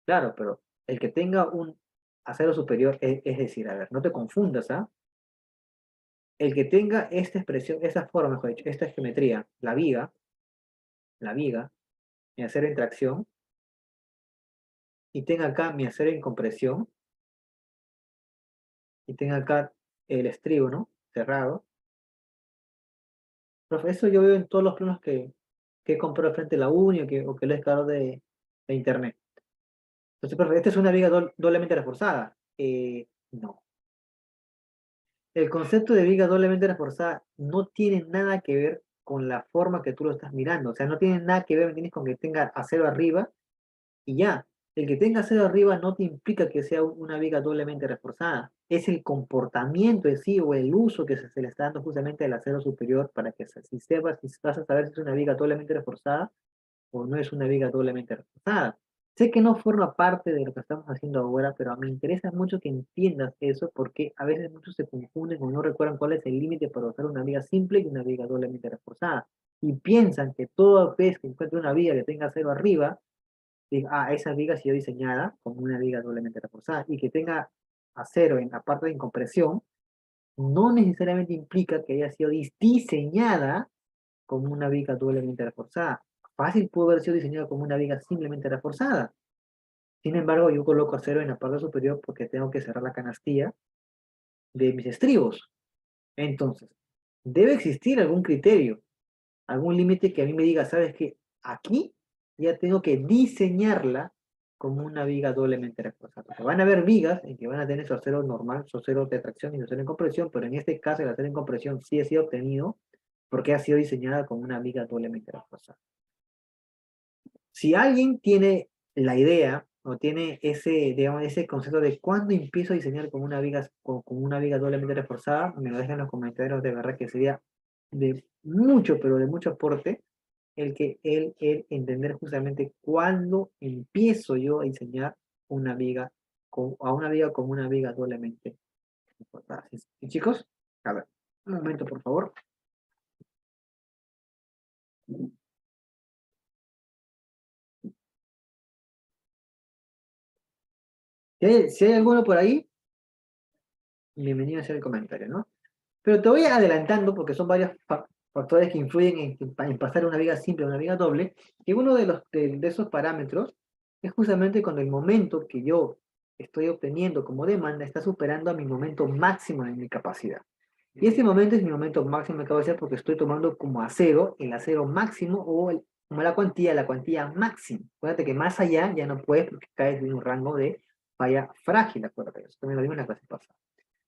claro, pero el que tenga un acero superior, es decir, a ver, no te confundas, ¿ah? El que tenga esta expresión, esta forma, mejor dicho, esta geometría, la viga, mi acero en tracción, y tenga acá mi acero en compresión, y tenga acá el estribo, ¿no? Cerrado. Profe, eso yo veo en todos los planos que he comprado frente a la uni o que lo he descargado de internet. Entonces, profe, esta es una viga doblemente reforzada. No. El concepto de viga doblemente reforzada no tiene nada que ver con la forma que tú lo estás mirando. O sea, no tiene nada que ver, ¿me entiendes? Con que tenga acero arriba y ya. El que tenga acero arriba no te implica que sea una viga doblemente reforzada. Es el comportamiento en sí o el uso que se le está dando justamente al acero superior para que si sepas, si vas a saber si es una viga doblemente reforzada o no es una viga doblemente reforzada. Sé que no forma parte de lo que estamos haciendo ahora, pero me interesa mucho que entiendas eso porque a veces muchos se confunden o no recuerdan cuál es el límite para usar una viga simple y una viga doblemente reforzada. Y piensan que toda vez que encuentre una viga que tenga acero arriba, diga, esa viga ha sido diseñada como una viga doblemente reforzada. Y que tenga acero en la parte de incompresión, no necesariamente implica que haya sido diseñada como una viga doblemente reforzada. Fácil pudo haber sido diseñada como una viga simplemente reforzada. Sin embargo, yo coloco acero en la parte superior porque tengo que cerrar la canastilla de mis estribos. Entonces, debe existir algún criterio, algún límite que a mí me diga, ¿sabes qué? Aquí ya tengo que diseñarla como una viga doblemente reforzada. Porque van a haber vigas en que van a tener su acero normal, su acero de tracción y su acero en compresión, pero en este caso el acero en compresión sí ha sido obtenido porque ha sido diseñada como una viga doblemente reforzada. Si alguien tiene la idea o tiene digamos, ese concepto de cuándo empiezo a diseñar como una viga doblemente reforzada, me lo deja en los comentarios, de verdad que sería de mucho, pero de mucho aporte el entender justamente cuándo empiezo yo a diseñar una viga, a una viga como una viga doblemente reforzada. ¿Sí, chicos? A ver, un momento, por favor. Si hay alguno por ahí, bienvenido a hacer el comentario, ¿no? Pero te voy adelantando, porque son varios factores que influyen en pasar una viga simple a una viga doble, que uno de esos parámetros es justamente cuando el momento que yo estoy obteniendo como demanda está superando a mi momento máximo de mi capacidad. Y este momento es mi momento máximo de capacidad porque estoy tomando como acero el acero máximo o como la cuantía máxima. Acuérdate que más allá ya no puedes porque caes en un rango de falla frágil, acuérdate. Eso también lo vimos en la clase pasada.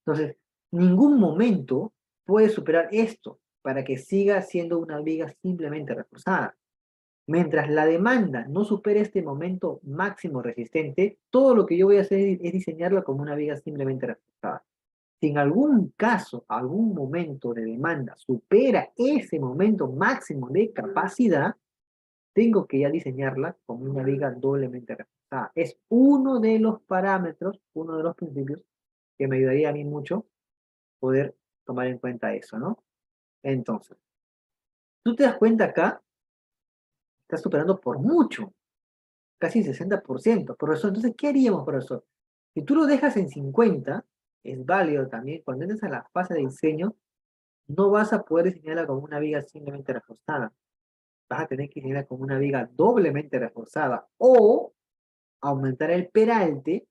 Entonces, ningún momento puede superar esto para que siga siendo una viga simplemente reforzada. Mientras la demanda no supere este momento máximo resistente, todo lo que yo voy a hacer es diseñarla como una viga simplemente reforzada. Si en algún caso, algún momento de demanda supera ese momento máximo de capacidad, tengo que ya diseñarla como una viga doblemente reforzada. Es uno de los parámetros, uno de los principios que me ayudaría a mí mucho poder tomar en cuenta eso, ¿no? Entonces, tú te das cuenta acá, estás superando por mucho, casi 60%, profesor. Entonces, ¿qué haríamos, profesor? Si tú lo dejas en 50, es válido también. Cuando entres a la fase de diseño, no vas a poder diseñarla como una viga simplemente reforzada. Vas a tener que diseñarla como una viga doblemente reforzada o aumentar el peralte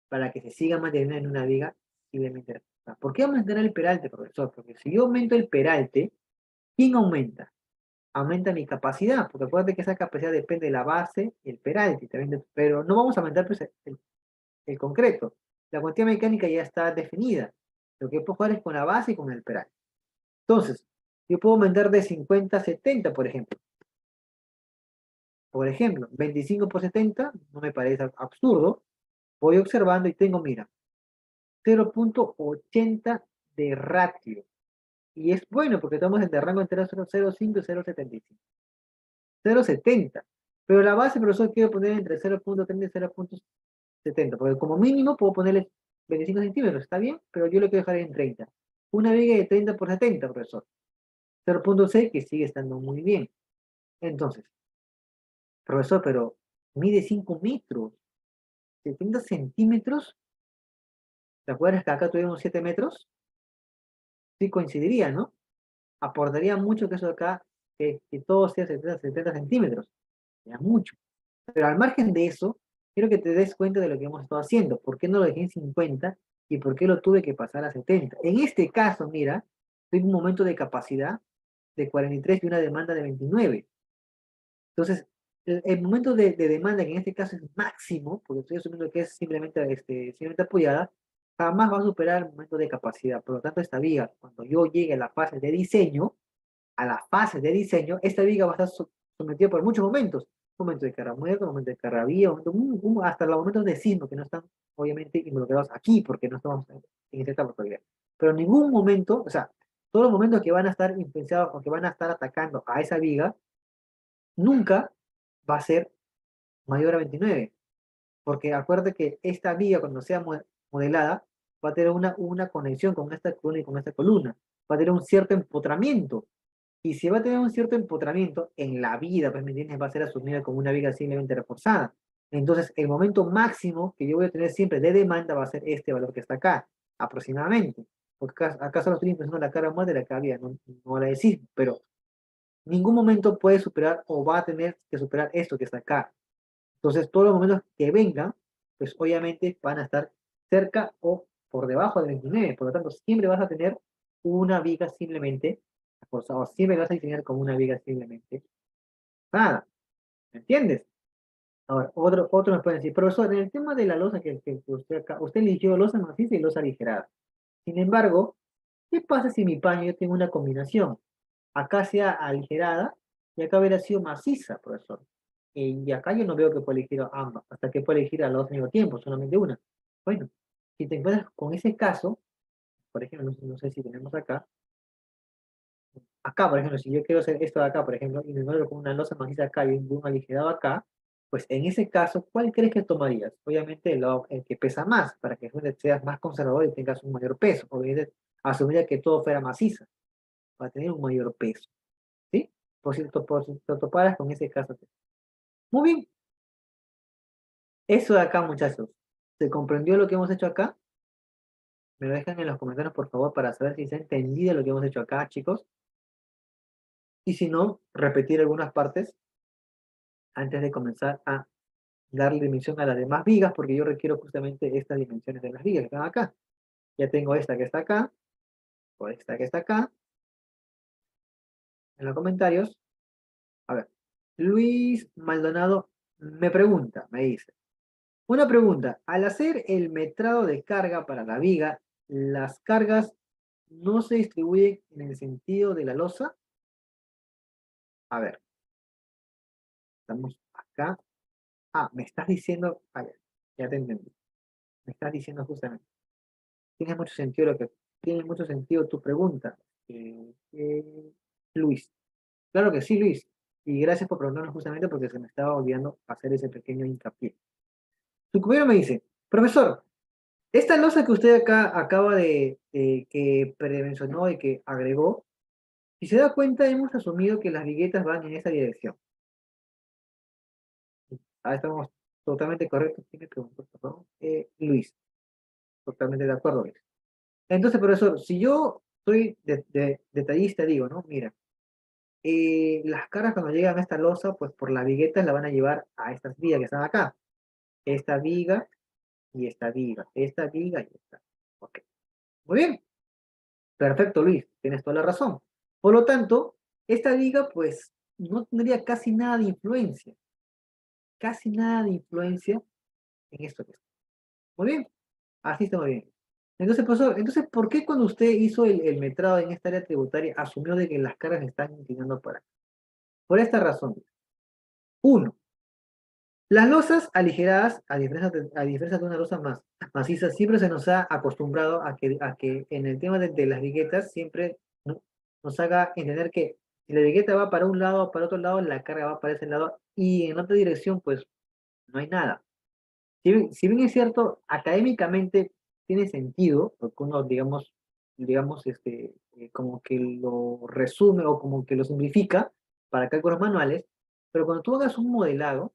para que se siga manteniendo en una viga simplemente reforzada. ¿Por qué aumentar el peralte, profesor? Porque si yo aumento el peralte, ¿quién aumenta? Aumenta mi capacidad, porque acuérdate que esa capacidad depende de la base y el peralte, también pero no vamos a aumentar pues, el concreto. La cuantía mecánica ya está definida. Lo que puedo jugar es con la base y con el peralte. Entonces, yo puedo aumentar de 50 a 70, por ejemplo. Por ejemplo, 25 por 70 no me parece absurdo. Voy observando y tengo, mira, 0.80 de ratio. Y es bueno porque estamos en el rango entre 0.05 y 0.75. 0.70. Pero la base, profesor, quiero poner entre 0.30 y 0.70. Porque como mínimo puedo ponerle 25 centímetros. ¿Está bien? Pero yo lo quiero dejar en 30. Una viga de 30 por 70, profesor. 0.6 que sigue estando muy bien. Entonces, profesor, pero mide 5 metros. 70 centímetros. ¿Te acuerdas que acá tuvimos 7 metros? Sí coincidiría, ¿no? Aportaría mucho que eso de acá, que todo sea 70 centímetros. Sería mucho. Pero al margen de eso, quiero que te des cuenta de lo que hemos estado haciendo. ¿Por qué no lo dejé en 50 y por qué lo tuve que pasar a 70? En este caso, mira, tengo un momento de capacidad de 43 y una demanda de 29. Entonces, el momento de demanda, que en este caso es máximo, porque estoy asumiendo que es simplemente apoyada, jamás va a superar el momento de capacidad. Por lo tanto, esta viga, cuando yo llegue a la fase de diseño, esta viga va a estar sometida por muchos momentos. Momento de carga muerta, momento de carga viva, hasta los momentos de sismo, que no están obviamente involucrados aquí, porque no estamos en esta etapa todavía. Pero en ningún momento, o sea, todos los momentos que van a estar influenciados o que van a estar atacando a esa viga, nunca va a ser mayor a 29. Porque acuérdate que esta viga, cuando sea modelada, va a tener una conexión con esta columna y con esta columna. Va a tener un cierto empotramiento. Y si va a tener un cierto empotramiento en la vida, pues me entiendes, va a ser asumida como una viga simplemente reforzada. Entonces, el momento máximo que yo voy a tener siempre de demanda va a ser este valor que está acá, aproximadamente. Porque acá solo estoy pensando la carga más de la que había, no la decir, pero ningún momento puede superar o va a tener que superar esto que está acá. Entonces, todos los momentos que vengan, pues obviamente van a estar cerca o por debajo de 29. Por lo tanto, siempre vas a tener una viga simplemente reforzada, o siempre vas a diseñar como una viga simplemente nada. ¿Me entiendes? Ahora, otro me puede decir, profesor, en el tema de la losa que usted acá, usted eligió losa maciza y losa aligerada. Sin embargo, ¿qué pasa si mi paño yo tengo una combinación? Acá sea aligerada y acá hubiera sido maciza, profesor. Y acá yo no veo que pueda elegir ambas, hasta que pueda elegir a los mismo tiempo, solamente una. Bueno, si te encuentras con ese caso, por ejemplo, no sé si tenemos acá, por ejemplo, si yo quiero hacer esto de acá, por ejemplo, y me encuentro con una losa maciza acá y un aligerado acá, pues en ese caso, ¿cuál crees que tomarías? Obviamente el que pesa más, para que seas más conservador y tengas un mayor peso. Obviamente, asumiría que todo fuera maciza, para tener un mayor peso. ¿Sí? Por si te toparas con ese caso. Muy bien, eso de acá, muchachos. ¿Se comprendió lo que hemos hecho acá? Me lo dejan en los comentarios, por favor, para saber si se ha entendido lo que hemos hecho acá, chicos. Y si no, repetir algunas partes antes de comenzar a darle dimensión a las demás vigas, porque yo requiero justamente estas dimensiones de las vigas que están acá. Ya tengo esta que está acá, o esta que está acá, en los comentarios. A ver, Luis Maldonado me dice, una pregunta, al hacer el metrado de carga para la viga, ¿las cargas no se distribuyen en el sentido de la losa? A ver, estamos acá. Ah, me estás diciendo, a ver, ya te entendí. Me estás diciendo justamente. tiene mucho sentido tiene mucho sentido tu pregunta, Luis. Claro que sí, Luis. Y gracias por preguntarnos justamente porque se me estaba olvidando hacer ese pequeño hincapié. Tu compañero me dice, profesor, esta losa que usted acá acaba que premencionó y que agregó, si se da cuenta, hemos asumido que las viguetas van en esa dirección. Ah, estamos totalmente correctos. ¿Quién me preguntó, perdón? Luis, totalmente de acuerdo, Luis. Entonces, profesor, si yo soy detallista, digo, ¿no? Mira, las caras cuando llegan a esta losa, pues por las viguetas la van a llevar a estas vigas que están acá. Esta viga y esta viga y esta. Ok. Muy bien. Perfecto, Luis. Tienes toda la razón. Por lo tanto, esta viga, pues, no tendría casi nada de influencia en esto que está. Muy bien. Así está muy bien. Entonces, profesor, entonces, ¿por qué cuando usted hizo el metrado en esta área tributaria asumió de que las caras están inclinando para acá? Por esta razón. Uno, las losas aligeradas, a diferencia de una losa más maciza, siempre se nos ha acostumbrado a que en el tema de las viguetas siempre, ¿no?, nos haga entender que si la vigueta va para un lado o para otro lado, la carga va para ese lado y en otra dirección, pues no hay nada. Si bien es cierto, académicamente tiene sentido, porque uno, digamos, como que lo resume o como que lo simplifica para cálculos manuales, pero cuando tú hagas un modelado,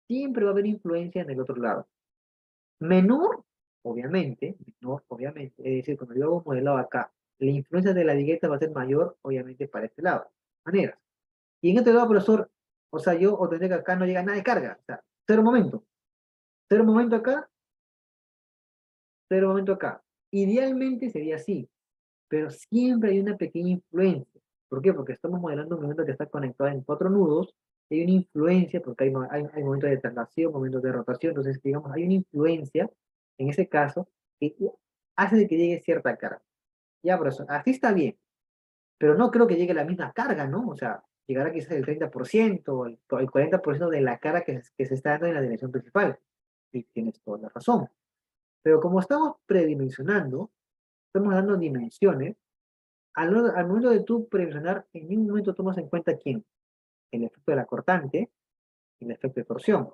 siempre va a haber influencia en el otro lado. Menor, obviamente, es decir, cuando yo hago un modelado acá, la influencia de la vigueta va a ser mayor, obviamente, para este lado. Maneras. Y en este lado, profesor, o sea, yo obtendré que acá no llega nada de carga, o sea, cero momento acá, cero momento acá. Idealmente sería así, pero siempre hay una pequeña influencia. ¿Por qué? Porque estamos modelando un momento que está conectado en cuatro nudos, hay una influencia, porque hay momentos de traslación, momentos de rotación, entonces, digamos, hay una influencia, en ese caso, que hace de que llegue cierta carga. Ya, profesor, así está bien, pero no creo que llegue la misma carga, ¿no? O sea, llegará quizás el 30% o el 40% de la carga que se está dando en la dirección principal. Y tienes toda la razón. Pero como estamos predimensionando, estamos dando dimensiones, al momento de tú predimensionar, en ningún momento tomas en cuenta quién, el efecto de la cortante y el efecto de torsión.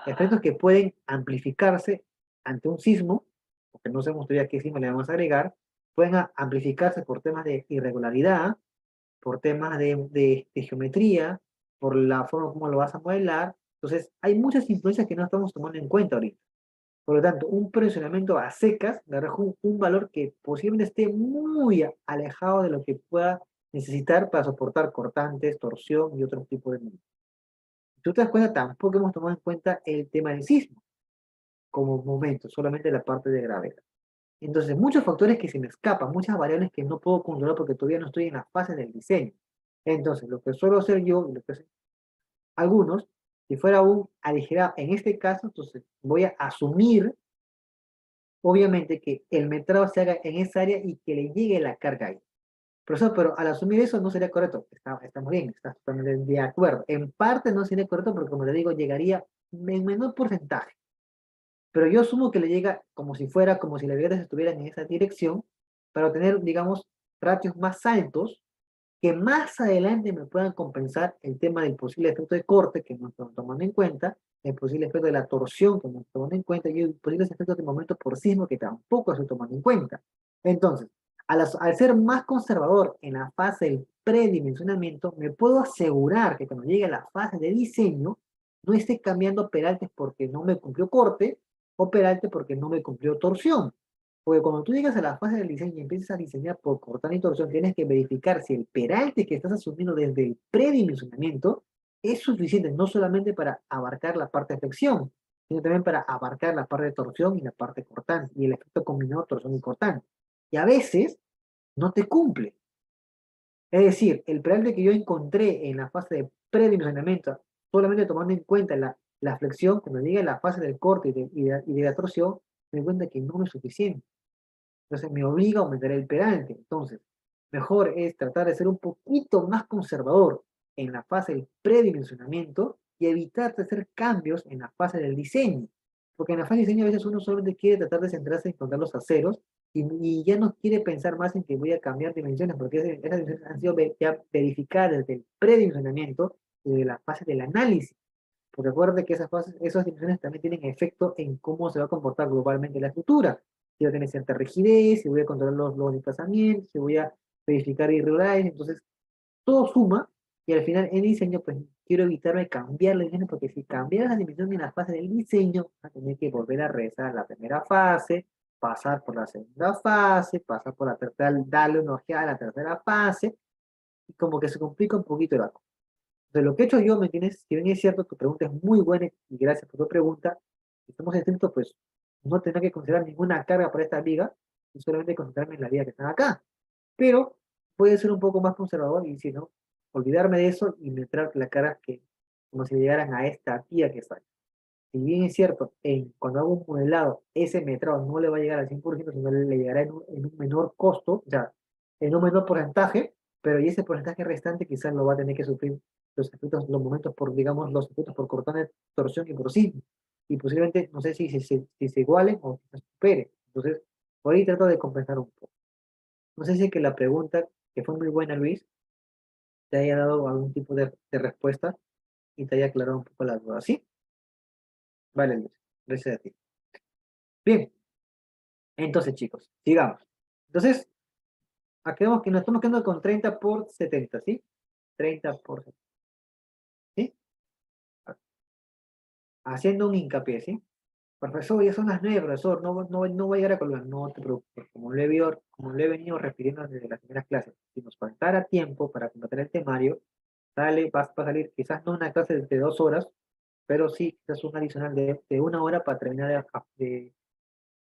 Efectos que pueden amplificarse ante un sismo, porque no sabemos todavía qué sismo le vamos a agregar, pueden amplificarse por temas de irregularidad, por temas de geometría, por la forma como lo vas a modelar. Entonces, hay muchas influencias que no estamos tomando en cuenta ahorita. Por lo tanto, un presionamiento a secas le arroja un valor que posiblemente esté muy alejado de lo que pueda necesitar para soportar cortantes, torsión y otro tipo de movimientos. Si tú te das cuenta, tampoco hemos tomado en cuenta el tema del sismo como momento, solamente la parte de gravedad. Entonces, muchos factores que se me escapan, muchas variables que no puedo controlar porque todavía no estoy en la fase del diseño. Entonces, lo que suelo hacer yo, y lo que hacen algunos, si fuera un aligerado, en este caso, entonces voy a asumir obviamente que el metrado se haga en esa área y que le llegue la carga ahí. Profesor, pero al asumir eso no sería correcto. Está muy bien, está totalmente de acuerdo. En parte no sería correcto porque, como le digo, llegaría en menor porcentaje. Pero yo asumo que le llega como si las vigas estuvieran en esa dirección, para obtener, digamos, ratios más altos que más adelante me puedan compensar el tema del posible efecto de corte, que no estamos tomando en cuenta, el posible efecto de la torsión, que no estamos tomando en cuenta, y el posible efecto de momento por sismo, que tampoco estoy tomando en cuenta. Entonces, al ser más conservador en la fase del predimensionamiento, me puedo asegurar que cuando llegue a la fase de diseño, no esté cambiando peraltes porque no me cumplió corte, o peralte porque no me cumplió torsión. Porque cuando tú llegas a la fase del diseño y empiezas a diseñar por cortar y torsión, tienes que verificar si el peralte que estás asumiendo desde el predimensionamiento es suficiente no solamente para abarcar la parte de flexión, sino también para abarcar la parte de torsión y la parte cortante, y el efecto combinado torsión y cortante. Y a veces no te cumple. Es decir, el peralte que yo encontré en la fase de predimensionamiento, solamente tomando en cuenta la flexión, cuando llegue a la fase del corte y de la torsión, me doy cuenta que no es suficiente. Entonces me obliga a aumentar el peralte. Entonces, mejor es tratar de ser un poquito más conservador en la fase del predimensionamiento y evitar de hacer cambios en la fase del diseño. Porque en la fase de diseño a veces uno solamente quiere tratar de centrarse en encontrar los aceros y ya no quiere pensar más en que voy a cambiar dimensiones, porque esas dimensiones han sido ya verificadas desde el predimensionamiento y de la fase del análisis. Porque recuerde que esas dimensiones también tienen efecto en cómo se va a comportar globalmente la estructura. Si va a tener cierta rigidez, si voy a controlar los desplazamientos, si voy a verificar irregularidades, entonces todo suma y al final en diseño pues quiero evitarme cambiar la dimensión porque si cambias la dimensión en la fase del diseño vas a tener que volver a regresar a la primera fase, pasar por la segunda fase, pasar por la tercera, darle una ojeada a la tercera fase y como que se complica un poquito la cosa. Entonces lo que he hecho yo, ¿me entiendes? Si bien es cierto, tu pregunta es muy buena y gracias por tu pregunta, si estamos estrictos pues no tendré que considerar ninguna carga para esta viga y solamente concentrarme en la viga que están acá. Pero puede ser un poco más conservador y si no, olvidarme de eso y meter la cara que como si llegaran a esta tía que está. Si bien es cierto, cuando hago un modelado, ese metrado no le va a llegar al 100%, sino le llegará en un menor costo, o sea, en un menor porcentaje, pero y ese porcentaje restante quizás lo va a tener que sufrir los efectos, los momentos por, digamos, los efectos por cortón, torsión y por sismo. Y posiblemente, no sé si se igualen o si se superen. Entonces, por ahí trato de compensar un poco. No sé si es que la pregunta, que fue muy buena, Luis, te haya dado algún tipo de respuesta y te haya aclarado un poco las dudas. ¿Sí? Vale, Luis. Gracias a ti. Bien, entonces, chicos, sigamos. Entonces, acabamos que nos estamos quedando con 30 por 70, ¿sí? 30 por 70, ¿sí? Haciendo un hincapié, ¿sí? Profesor, ya son las 9, profesor, no voy a llegar a colgar. No te preocupes, como le he venido refiriendo desde las primeras clases, si nos faltara tiempo para completar el temario, va a salir quizás no una clase de 2 horas, pero sí quizás un adicional de 1 hora para terminar de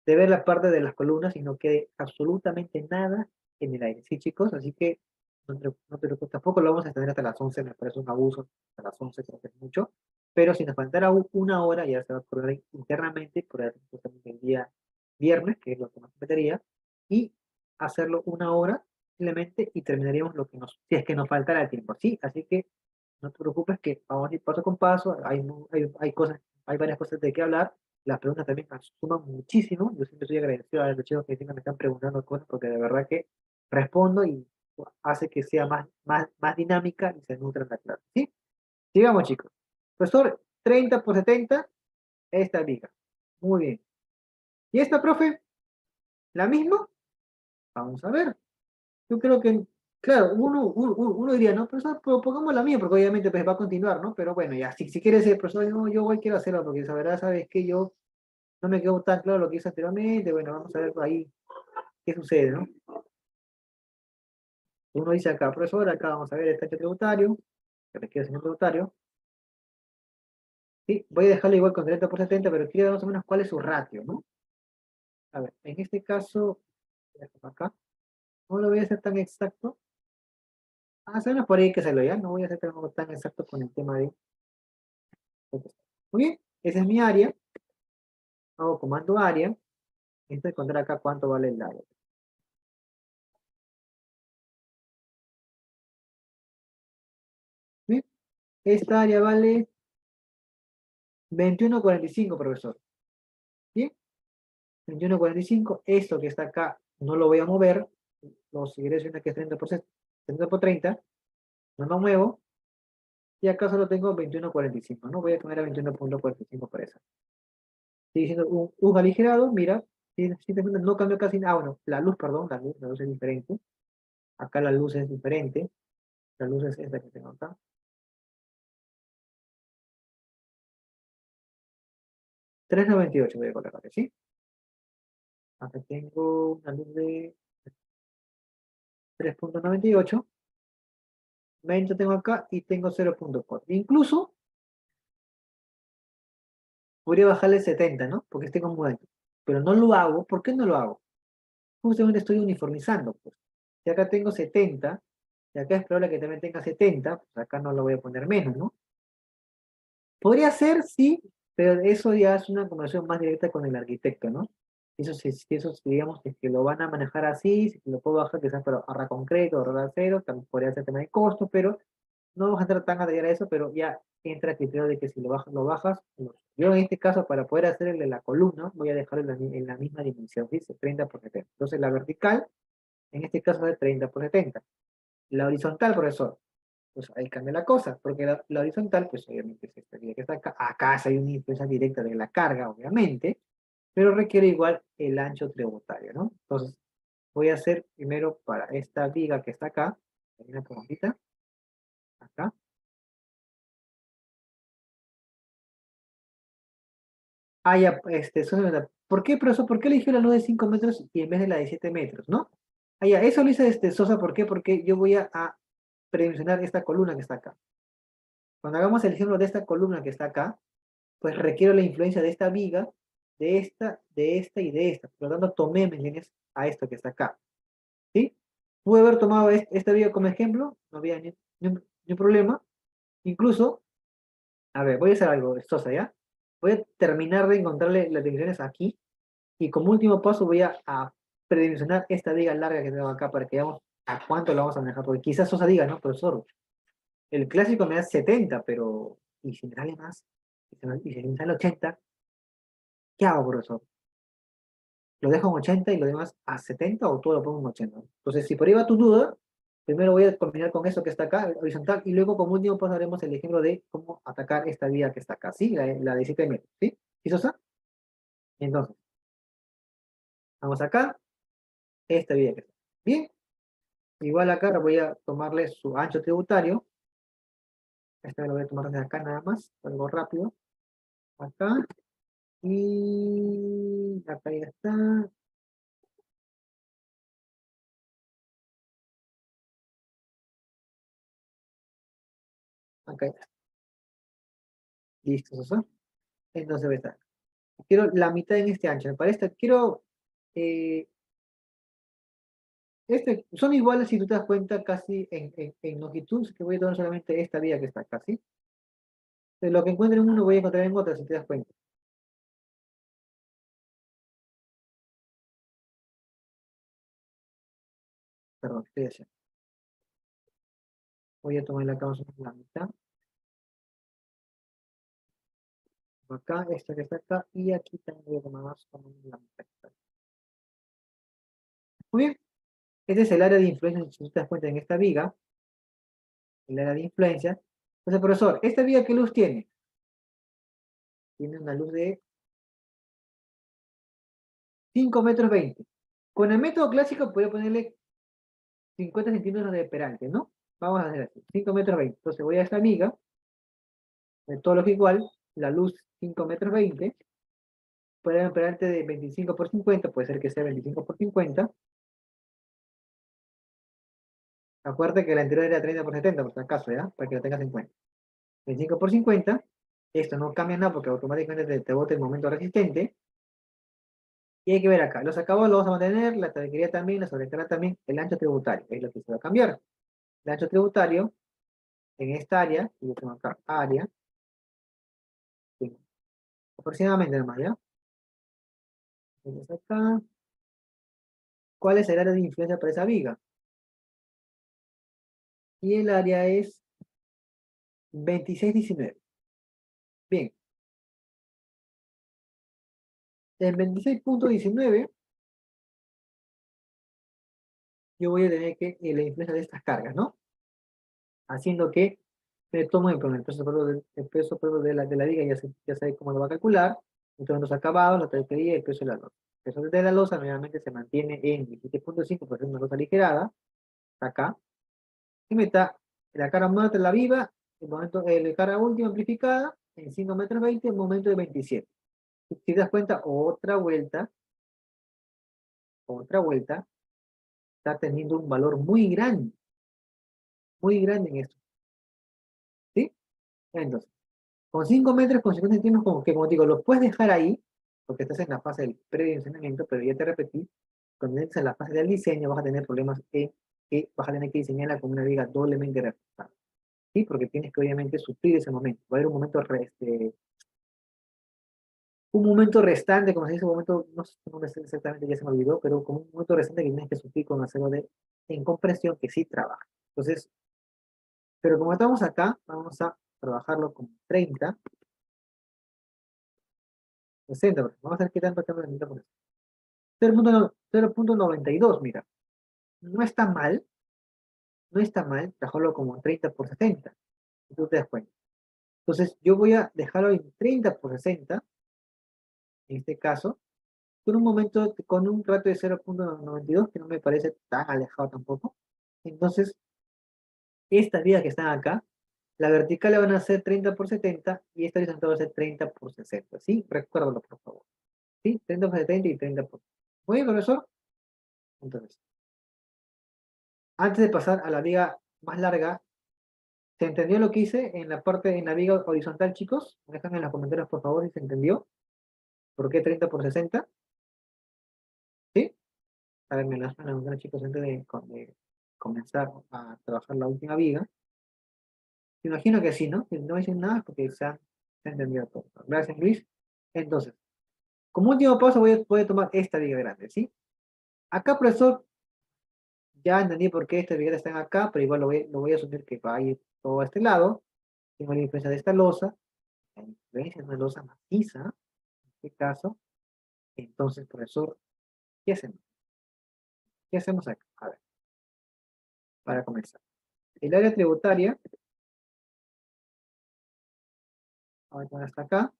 ver la parte de las columnas y no quede absolutamente nada en el aire. Sí, chicos, así que no te preocupes, tampoco lo vamos a extender hasta las 11, me parece un abuso, hasta las 11 creo que es mucho, pero si nos faltara 1 hora ya se va a acordar internamente, por ejemplo, justamente el día viernes, que es lo que nos metería, y hacerlo 1 hora simplemente y terminaríamos lo que si es que nos faltara el tiempo, ¿sí? Así que no te preocupes que vamos a ir paso con paso, hay cosas, hay varias cosas de qué hablar, las preguntas también me suman muchísimo. Yo siempre estoy agradecido a los chicos que siempre me están preguntando cosas porque de verdad que respondo y hace que sea más dinámica y se nutra la clase. ¿Sí? Sigamos, chicos. Profesor, 30 por 70, esta viga. Muy bien. ¿Y esta, profe? ¿La misma? Vamos a ver. Yo creo que, claro, uno diría, no, profesor, pero pongamos la mía, porque obviamente pues, va a continuar, ¿no? Pero bueno, ya, si quieres ser profesor, no, yo quiero hacerlo, porque la verdad, sabes que yo no me quedó tan claro lo que hice anteriormente, bueno, vamos a ver por ahí qué sucede, ¿no? Uno dice acá, profesor, acá vamos a ver el tacho tributario, que requiere señor tributario. Sí, voy a dejarlo igual con 30 por 70, pero quiero ver más o menos cuál es su ratio, ¿no? A ver, en este caso, acá, no lo voy a hacer tan exacto. Hacemos por ahí que se lo ya, no voy a hacer tan exacto con el tema de... Muy bien, esa es mi área. Hago comando área. Esto encontrar acá cuánto vale el área. ¿Sí? Esta área vale 21,45, profesor. ¿Bien? 21,45. Esto que está acá no lo voy a mover. Lo seguiré siendo que es 30 por 30. No lo muevo. Y acá solo tengo 21,45. No voy a poner a 21,45 por eso. Sigue siendo un aligerado. Mira, simplemente no cambió casi nada. Ah, bueno, la luz, perdón, la luz es diferente. Acá la luz es diferente. La luz es esta que tengo acá. 3,98 voy a colocar, ¿sí? Acá tengo una luz de 3,98. 20 tengo acá y tengo 0,4. Incluso podría bajarle 70, ¿no? Porque esté como alto. Pero no lo hago. ¿Por qué no lo hago? Justamente estoy uniformizando, pues. Si acá tengo 70, y acá es probable que también tenga 70, pues acá no lo voy a poner menos, ¿no? Podría ser, sí, pero eso ya es una conversación más directa con el arquitecto, ¿no? Eso digamos, que lo van a manejar así, si lo puedo bajar quizás para ahorrar concreto, ahorrar cero, también podría ser tema de costo, pero no vamos a entrar tan a detallar a eso, pero ya entra el criterio de que si lo bajas, yo en este caso, para poder hacer el de la columna, voy a dejarlo en la misma dimensión, dice 30 por 70. Entonces la vertical, en este caso es 30 por 70. La horizontal, profesor, pues ahí cambia la cosa, porque la horizontal, pues obviamente es esta vía que está acá. Acá sí hay una influencia directa de la carga, obviamente, pero requiere igual el ancho tributario, ¿no? Entonces, voy a hacer primero para esta viga que está acá, hay una preguntita, acá. Ah, ya, eso es verdad. ¿Por qué, profesor? ¿Por qué eligió la luz de 5 metros y en vez de la de 7 metros, no? Ah, ya, eso lo hice Sosa, ¿por qué? Porque yo voy a predimensionar esta columna que está acá. Cuando hagamos el ejemplo de esta columna que está acá, pues requiero la influencia de esta viga, de esta y de esta. Por lo tanto, tomé, ¿me entiendes? A esto que está acá, ¿sí? Pude haber tomado esta viga como ejemplo, no había ni un problema. Incluso, a ver, voy a hacer algo, Sosa, ¿ya? Voy a terminar de encontrarle las dimensiones aquí, y como último paso voy a predimensionar esta viga larga que tengo acá para que veamos a cuánto la vamos a manejar. Porque quizás Sosa diga, ¿no, profesor? El clásico me da 70, pero ¿y si me sale más? ¿Y si me sale 80? ¿Qué hago, profesor? ¿Lo dejo en 80 y lo demás a 70 o todo lo pongo en 80? Entonces, si por ahí va tu duda, primero voy a combinar con eso que está acá, horizontal, y luego como último paso haremos el ejemplo de cómo atacar esta vía que está acá, ¿sí? La de 7 metros, ¿sí? ¿Y Sosa? Entonces, vamos acá, esta vía que está. Bien, igual acá voy a tomarle su ancho tributario. Esta lo voy a tomar desde acá nada más, algo rápido. Acá, y acá ya está. Acá ya está. Listo, Sosa. Entonces voy a estar. Quiero la mitad en este ancho. Me parece, quiero eh, son iguales si tú te das cuenta casi en longitud, que voy a tomar solamente esta vía que está acá, ¿sí? De lo que encuentro en uno voy a encontrar en otra, si te das cuenta. Perdón, estoy haciendo. Voy a tomar la causa la mitad. Acá, esta que está acá, y aquí también voy a tomar más o menos la mitad. Muy bien, este es el área de influencia, si tú te das cuenta en esta viga, el área de influencia. Entonces, profesor, ¿esta viga qué luz tiene? Tiene una luz de 5 metros 20. Con el método clásico podría ponerle 50 centímetros de perante, ¿no? Vamos a hacer así, 5 metros 20. Entonces voy a esta viga, de todo lo que igual, la luz 5 metros 20, puede haber un perante de 25 por 50, puede ser que sea 25 por 50. Acuérdate que la anterior era 30 por 70, por si acaso, ¿ya? Para que lo tengas en cuenta. 25 por 50, esto no cambia nada porque automáticamente te bota el momento resistente. Y hay que ver acá, los acabados los vamos a mantener, la tabiquería también, la sobrecarga también, el ancho tributario, es lo que se va a cambiar. El ancho tributario, en esta área, y yo tengo acá área, sí, aproximadamente nomás, ¿ya? Entonces acá, ¿cuál es el área de influencia para esa viga? Y el área es 26,19. Bien, en 26,19 yo voy a tener que la influencia de estas cargas, ¿no? Haciendo que me tomo el peso de la viga, ya sé cómo lo va a calcular, entonces los acabados, la tabiquería y el peso de la losa. El peso de la losa normalmente se mantiene en 17,5 por ser una losa aligerada, acá, y me está la cara muerta, la viva, la cara última amplificada, en 5 metros 20, en momento de 27. Si te das cuenta, otra vuelta, está teniendo un valor muy grande en esto, ¿sí? Entonces, con 5 metros, con 50 centímetros, como que, como digo, los puedes dejar ahí, porque estás en la fase del predimensionamiento, pero ya te repetí, cuando entres en la fase del diseño vas a tener problemas en que vas a tener que diseñarla con una viga doblemente reforzada, ¿sí? Porque tienes que obviamente suplir ese momento. Va a haber un momento restante, como se dice, un momento, no sé exactamente, ya se me olvidó, pero como un momento restante que tienes que suplir con acero en compresión que sí trabaja. Entonces, pero como estamos acá, vamos a trabajarlo como 30, 60, vamos a ver qué tanto cambia el 30%. 0.92, mira, no está mal, no está mal trabajarlo como 30 por 60, si tú te das cuenta. Entonces, yo voy a dejarlo en 30 por 60, en este caso, con un momento, con un ratio de 0.92, que no me parece tan alejado tampoco. Entonces, estas vidas que están acá, la vertical van a ser 30 por 70 y esta horizontal va a ser 30 por 60, ¿sí? Recuérdalo, por favor. ¿Sí? 30 por 70 y 30 por... Muy bien, profesor. Entonces, antes de pasar a la viga más larga, ¿se entendió lo que hice en la parte, en la viga horizontal, chicos? Déjenme en los comentarios, por favor, si se entendió. ¿Por qué 30 por 60? ¿Sí? A ver, me las van a preguntar, chicos, antes de comenzar a trabajar la última viga. Imagino que sí, ¿no? Si no dicen nada, porque se ha entendido todo. Gracias, Luis. Entonces, como último paso voy a tomar esta viga grande, ¿sí? Acá, profesor, ya entendí por qué estas vigas están acá, pero igual lo voy a asumir que va a ir todo a este lado. Tengo la influencia de esta losa. La influencia es una losa maciza, en este caso. Entonces, profesor, ¿qué hacemos? ¿Qué hacemos acá? A ver, para comenzar. El área tributaria, vamos a poner hasta acá.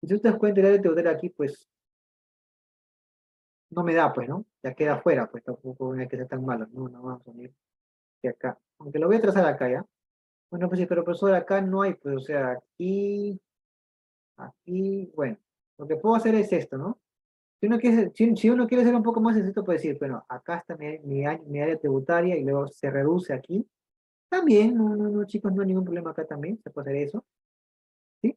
Y si ustedes cuenta el área tributaria aquí, pues no me da, pues, ¿no? Ya queda afuera, pues tampoco hay que ser tan malo, ¿no? No vamos a unir de acá. Aunque lo voy a trazar acá, ¿ya? Bueno, pues sí, pero profesor, acá no hay, pues, o sea, aquí, bueno. Lo que puedo hacer es esto, ¿no? Si uno quiere ser un poco más estricto, puede decir, bueno, acá está mi área tributaria y luego se reduce aquí. También, no, no, no, chicos, no hay ningún problema acá también, se puede hacer eso, ¿sí?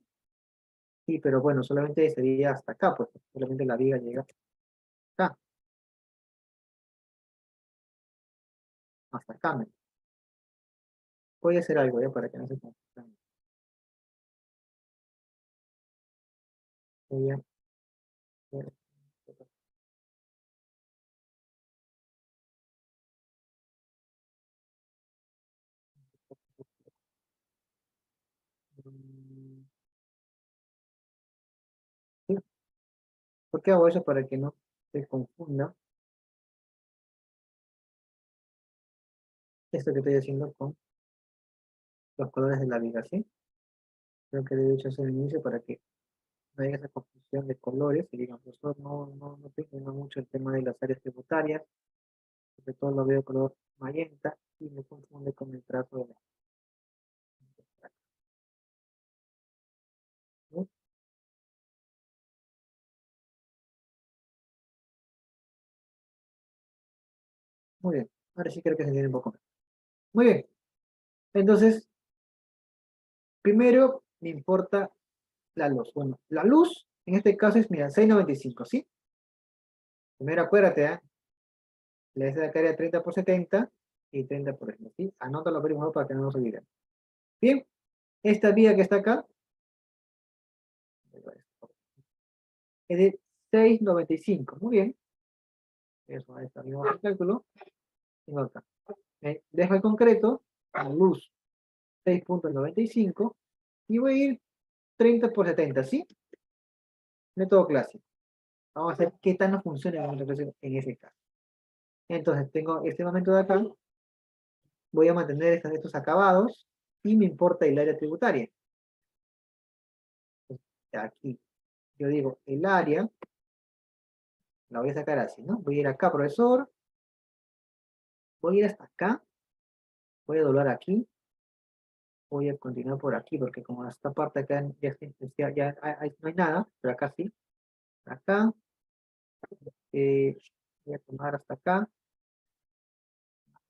Sí, pero bueno, solamente sería hasta acá, pues, solamente la viga llega acá, hasta acá. Voy a hacer algo, ¿ya? Para que no se confundan. Voy a hacer- ¿sí? ¿Por qué hago eso? Para que no se confunda esto que estoy haciendo con los colores de la viga, ¿sí? Creo que de hecho es el inicio para que no haya esa confusión de colores y digan, profesor, no tengo mucho el tema de las áreas tributarias, sobre todo lo veo color magenta y me confunde con el trazo de la... ¿no? Muy bien, ahora sí creo que se entiende un poco más. Muy bien, entonces, primero me importa la luz. Bueno, la luz en este caso es, mira, 695, ¿sí? Primero acuérdate, ¿eh? Le das la carga 30 por 70 y 30 por 100, ¿sí? Anótalo primero para que no nos olvidemos. Bien, esta vía que está acá es de 695. Muy bien. Eso, ahí está mismo el cálculo. Tengo acá. Dejo el concreto, la luz 6.95 y voy a ir 30 por 70, ¿sí? Método clásico. Vamos a ver qué tal nos funciona el método clásico en ese caso. Entonces, tengo este momento de acá, voy a mantener estos acabados y me importa el área tributaria. Aquí, yo digo el área, la voy a sacar así, ¿no? Voy a ir acá, profesor, voy a ir hasta acá, voy a doblar aquí, voy a continuar por aquí, porque como esta parte acá no hay nada, pero acá sí, acá, eh, voy a tomar hasta acá,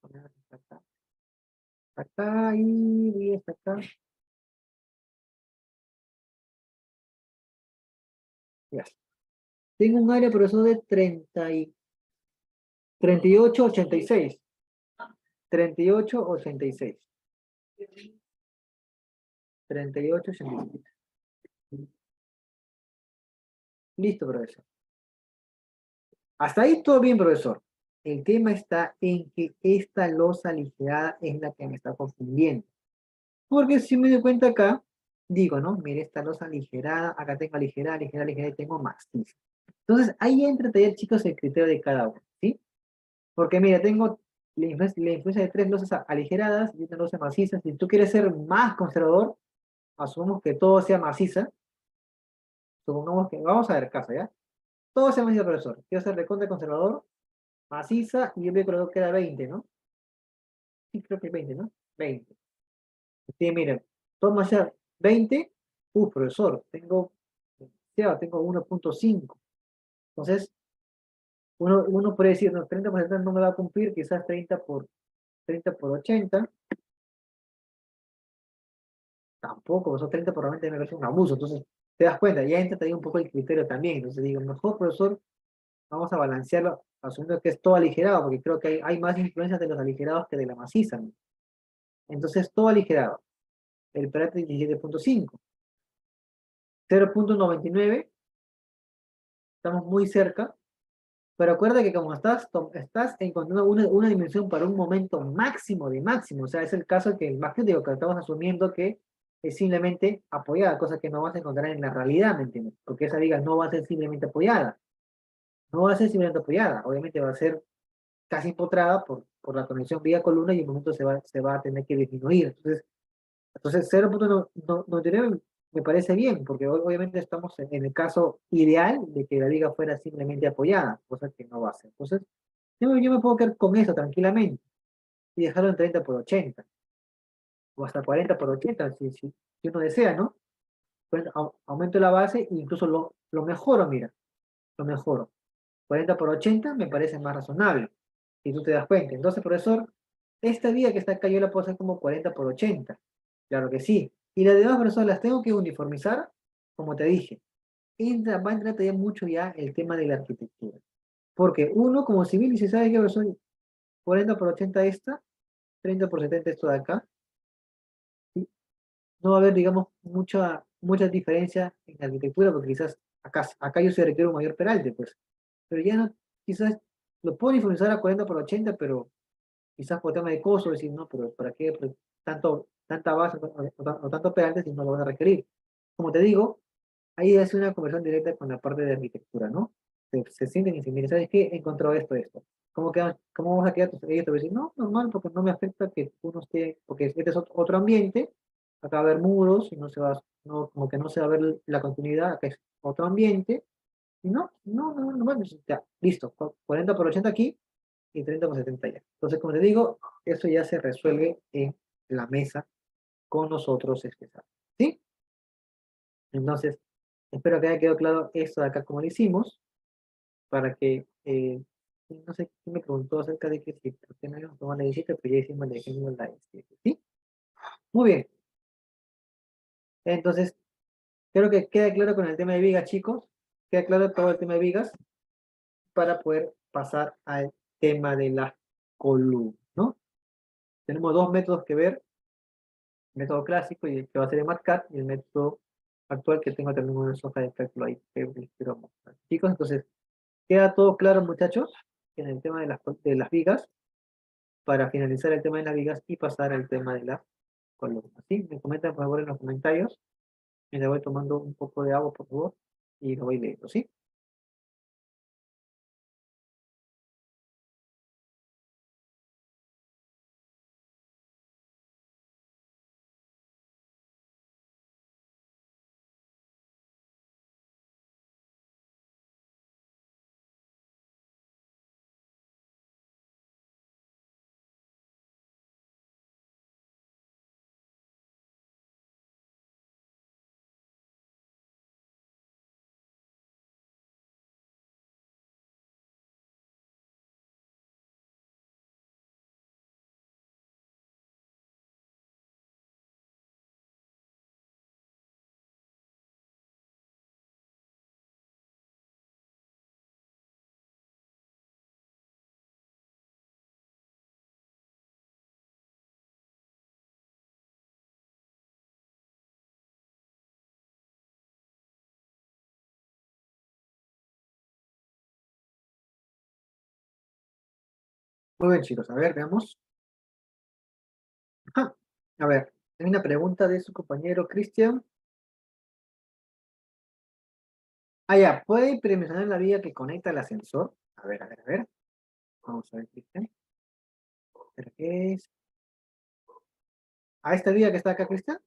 poner hasta acá y voy hasta acá, ya. Tengo un área, profesor, de 3886. 3886. 3886. Listo, profesor. Hasta ahí todo bien, profesor. El tema está en que esta losa aligerada es la que me está confundiendo. Porque si me doy cuenta acá, digo, ¿no? Mire, esta losa aligerada, acá tengo aligerada, aligerada, aligerada y tengo maciza. Entonces, ahí entra taller, chicos, el criterio de cada uno, ¿sí? Porque mira, tengo la influencia de tres losas aligeradas y una losa maciza. Si tú quieres ser más conservador, asumamos que todo sea maciza. Supongamos que, vamos a ver, caso, ¿ya? Todo sea maciza, profesor. Quiero ser recontra conservador, maciza, y yo veo que lo queda 20, ¿no? Sí, creo que 20, ¿no? 20. Sí, miren, toma ya 20, profesor, tengo, ya, tengo 1.5. Entonces, uno puede decir, no, 30% no me va a cumplir, quizás 30 por 80, tampoco, esos 30 por 90 me parece un abuso. Entonces, te das cuenta, ya entra ahí un poco el criterio también. Entonces, digo, mejor, profesor, vamos a balancearlo, asumiendo que es todo aligerado, porque creo que hay más influencias de los aligerados que de la maciza, ¿no? Entonces, todo aligerado. El Perate 17.5, 0.99, estamos muy cerca. Pero acuerda que como estás encontrando una dimensión para un momento máximo de máximo, o sea, es el caso que el más crítico, que estamos asumiendo que es simplemente apoyada, cosa que no vas a encontrar en la realidad, ¿me entiendes? Porque esa viga no va a ser simplemente apoyada, no va a ser simplemente apoyada, obviamente va a ser casi empotrada por la conexión viga-columna y en un momento se va a tener que disminuir. Entonces 0.99 me parece bien, porque obviamente estamos en el caso ideal de que la viga fuera simplemente apoyada, cosa que no va a ser. Entonces, yo me puedo quedar con eso tranquilamente y dejarlo en 30 por 80 o hasta 40 por 80 si uno desea, ¿no? Pues aumento la base e incluso lo mejoro, mira, lo mejoro. 40 por 80 me parece más razonable, si tú te das cuenta. Entonces, profesor, esta vía que está acá yo la puedo hacer como 40 por 80. Claro que sí. Y las demás personas las tengo que uniformizar, como te dije. Va a entrar también mucho ya el tema de la arquitectura. Porque uno como civil dice, ¿sabes qué, profesor? 40 por 80 esta, 30 por 70 esto de acá. ¿Sí? No va a haber, digamos, mucha diferencia en la arquitectura, porque quizás acá yo se requiere un mayor peralte, pues. Pero ya no, quizás lo puedo uniformizar a 40 por 80, pero quizás por tema de costo, decir, no, pero ¿para qué pues, tanta base o tanto peralte si no lo van a requerir? Como te digo, ahí es una conversión directa con la parte de arquitectura, ¿no? Se sienten y dicen, mire, ¿sabes qué? He encontrado esto. ¿Cómo vamos a quedar? Entonces, ellos te van a decir, no, normal, porque no me afecta que uno esté, porque este es otro ambiente, acá va a haber muros, y no se va, no, como que no se va a ver la continuidad, acá es otro ambiente, y no, bueno, ya, listo, 40 por 80 aquí y 30 por 70 ya. Entonces, como te digo, eso ya se resuelve en la mesa con nosotros, ¿sí? Entonces, espero que haya quedado claro esto de acá como lo hicimos, para que, no sé quién me preguntó acerca de que si por qué no íbamos a tomar la 17, pero ya hicimos la 17, ¿sí? Muy bien, entonces, creo que queda claro con el tema de vigas, chicos, queda claro todo el tema de vigas, para poder pasar al tema de las columnas, ¿no? Tenemos dos métodos que ver, el método clásico y el que va a ser el MATCAD, y el método actual que tengo también una hoja de cálculo ahí que les quiero mostrar. Chicos, entonces, ¿queda todo claro, muchachos, en el tema de las vigas? Para finalizar el tema de las vigas y pasar al tema de las columnas, ¿sí? Me comentan, por favor, en los comentarios. Y le voy tomando un poco de agua, por favor, y lo voy leyendo, ¿sí? Muy bien, chicos, a ver, veamos. Ajá. A ver. Hay una pregunta de su compañero Cristian. Ah, ya, ¿puede premencionar la vía que conecta al ascensor? A ver, a ver, a ver. Vamos a ver, Cristian. ¿Pero qué es? ¿A esta vía que está acá, Cristian?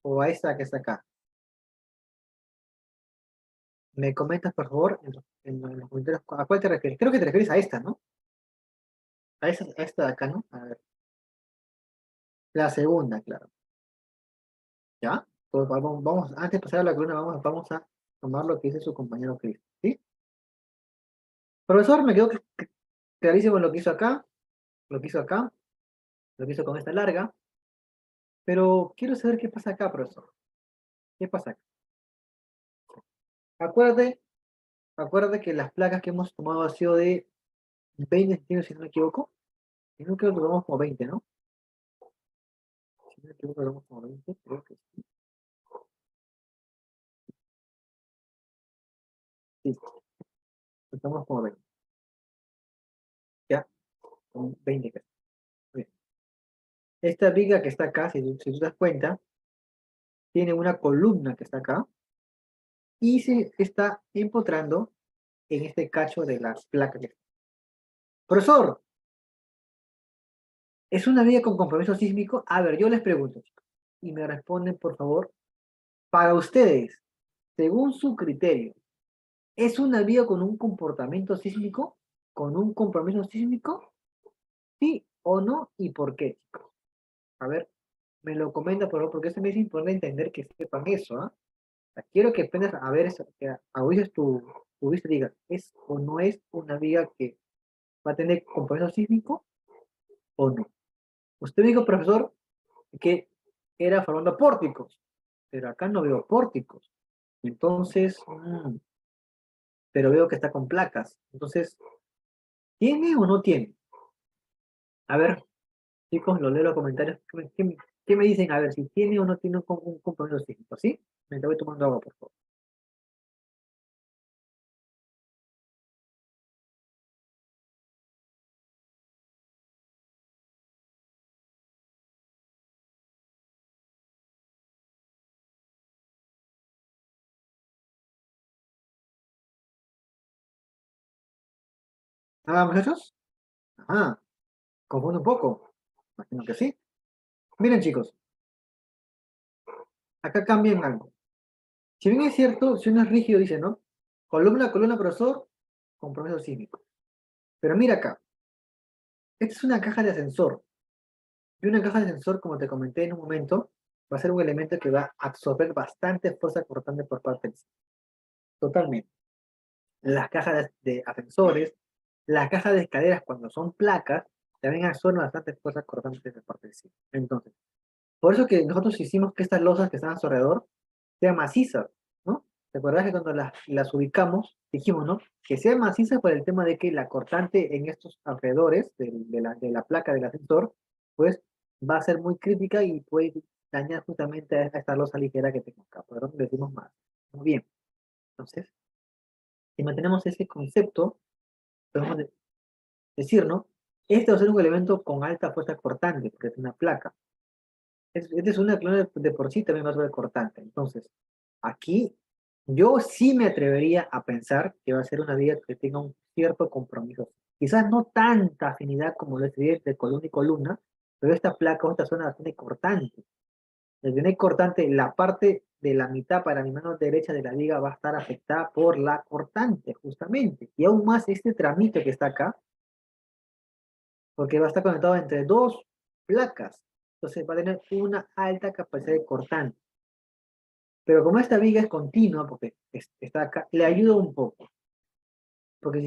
¿O a esta que está acá? ¿Me comentas, por favor, en los comentarios a cuál te refieres? Creo que te refieres a esta, ¿no? A esta de acá, ¿no? A ver. La segunda, claro. ¿Ya? Pues antes de pasar a la columna, vamos a tomar lo que dice su compañero Cristian, ¿sí? Profesor, me quedó clarísimo lo que hizo acá, lo que hizo acá, lo que hizo con esta larga, pero quiero saber qué pasa acá, profesor. ¿Qué pasa acá? Acuérdate, acuérdate que las placas que hemos tomado ha sido de 20 centímetros, si no me equivoco. Si no creo que tomamos como 20, ¿no? Si no me equivoco, tomamos como 20, creo que sí. Sí, tomamos como 20. Ya, con 20 casi. Bien. Esta viga que está acá, si tú te das cuenta, tiene una columna que está acá y se está empotrando en este cacho de las placas. Profesor, ¿es una viga con compromiso sísmico? A ver, yo les pregunto, chicos, y me responden, por favor, para ustedes, según su criterio, ¿es una viga con un comportamiento sísmico? ¿Con un compromiso sísmico? ¿Sí o no? ¿Y por qué, chicos? A ver, me lo comenta, por favor, porque esto me es importante entender que sepan eso, ¿ah? Quiero que aprendas a ver eso, que agudices tu vista y digas, ¿es o no es una viga que va a tener compromiso sísmico o no? Usted dijo, profesor, que era formando pórticos, pero acá no veo pórticos. Entonces, pero veo que está con placas. Entonces, ¿tiene o no tiene? A ver, chicos, lo leo en los comentarios. ¿Qué me dicen? A ver, si tiene o no tiene un compromiso sísmico, ¿sí? Me voy tomando agua, por favor. ¿Nada, muchachos? Ah, confundo un poco. Imagino que sí. Miren, chicos, acá cambian algo. Si bien es cierto, si uno es rígido, dice, ¿no? Columna, columna, profesor, compromiso sísmico. Pero mira acá, esta es una caja de ascensor. Y una caja de ascensor, como te comenté en un momento, va a ser un elemento que va a absorber bastante fuerza cortante por parte del sistema. Totalmente. Las cajas de ascensores, las cajas de escaleras, cuando son placas, también absorben bastante fuerza cortante por parte del sistema. Entonces, por eso que nosotros hicimos que estas losas que están a su alrededor sean macizas, ¿no? ¿Te acuerdas que cuando las ubicamos, dijimos, ¿no? Que sean macizas por el tema de que la cortante en estos alrededores de la placa del ascensor, pues va a ser muy crítica y puede dañar justamente a esta losa ligera que tengo acá. Por eso decimos más. Muy bien. Entonces, si mantenemos ese concepto, podemos decir, ¿no? Este va a ser un elemento con alta fuerza cortante, porque es una placa. Esta es una que de por sí también va a ser cortante. Entonces, aquí yo sí me atrevería a pensar que va a ser una vía que tenga un cierto compromiso. Quizás no tanta afinidad como lo es de columna y columna, pero esta placa o esta zona la tiene cortante. El tiene cortante, la parte de la mitad para mi mano derecha de la viga va a estar afectada por la cortante, justamente. Y aún más este tramito que está acá, porque va a estar conectado entre dos placas. Entonces va a tener una alta capacidad de cortante. Pero como esta viga es continua, porque está acá, le ayuda un poco. Porque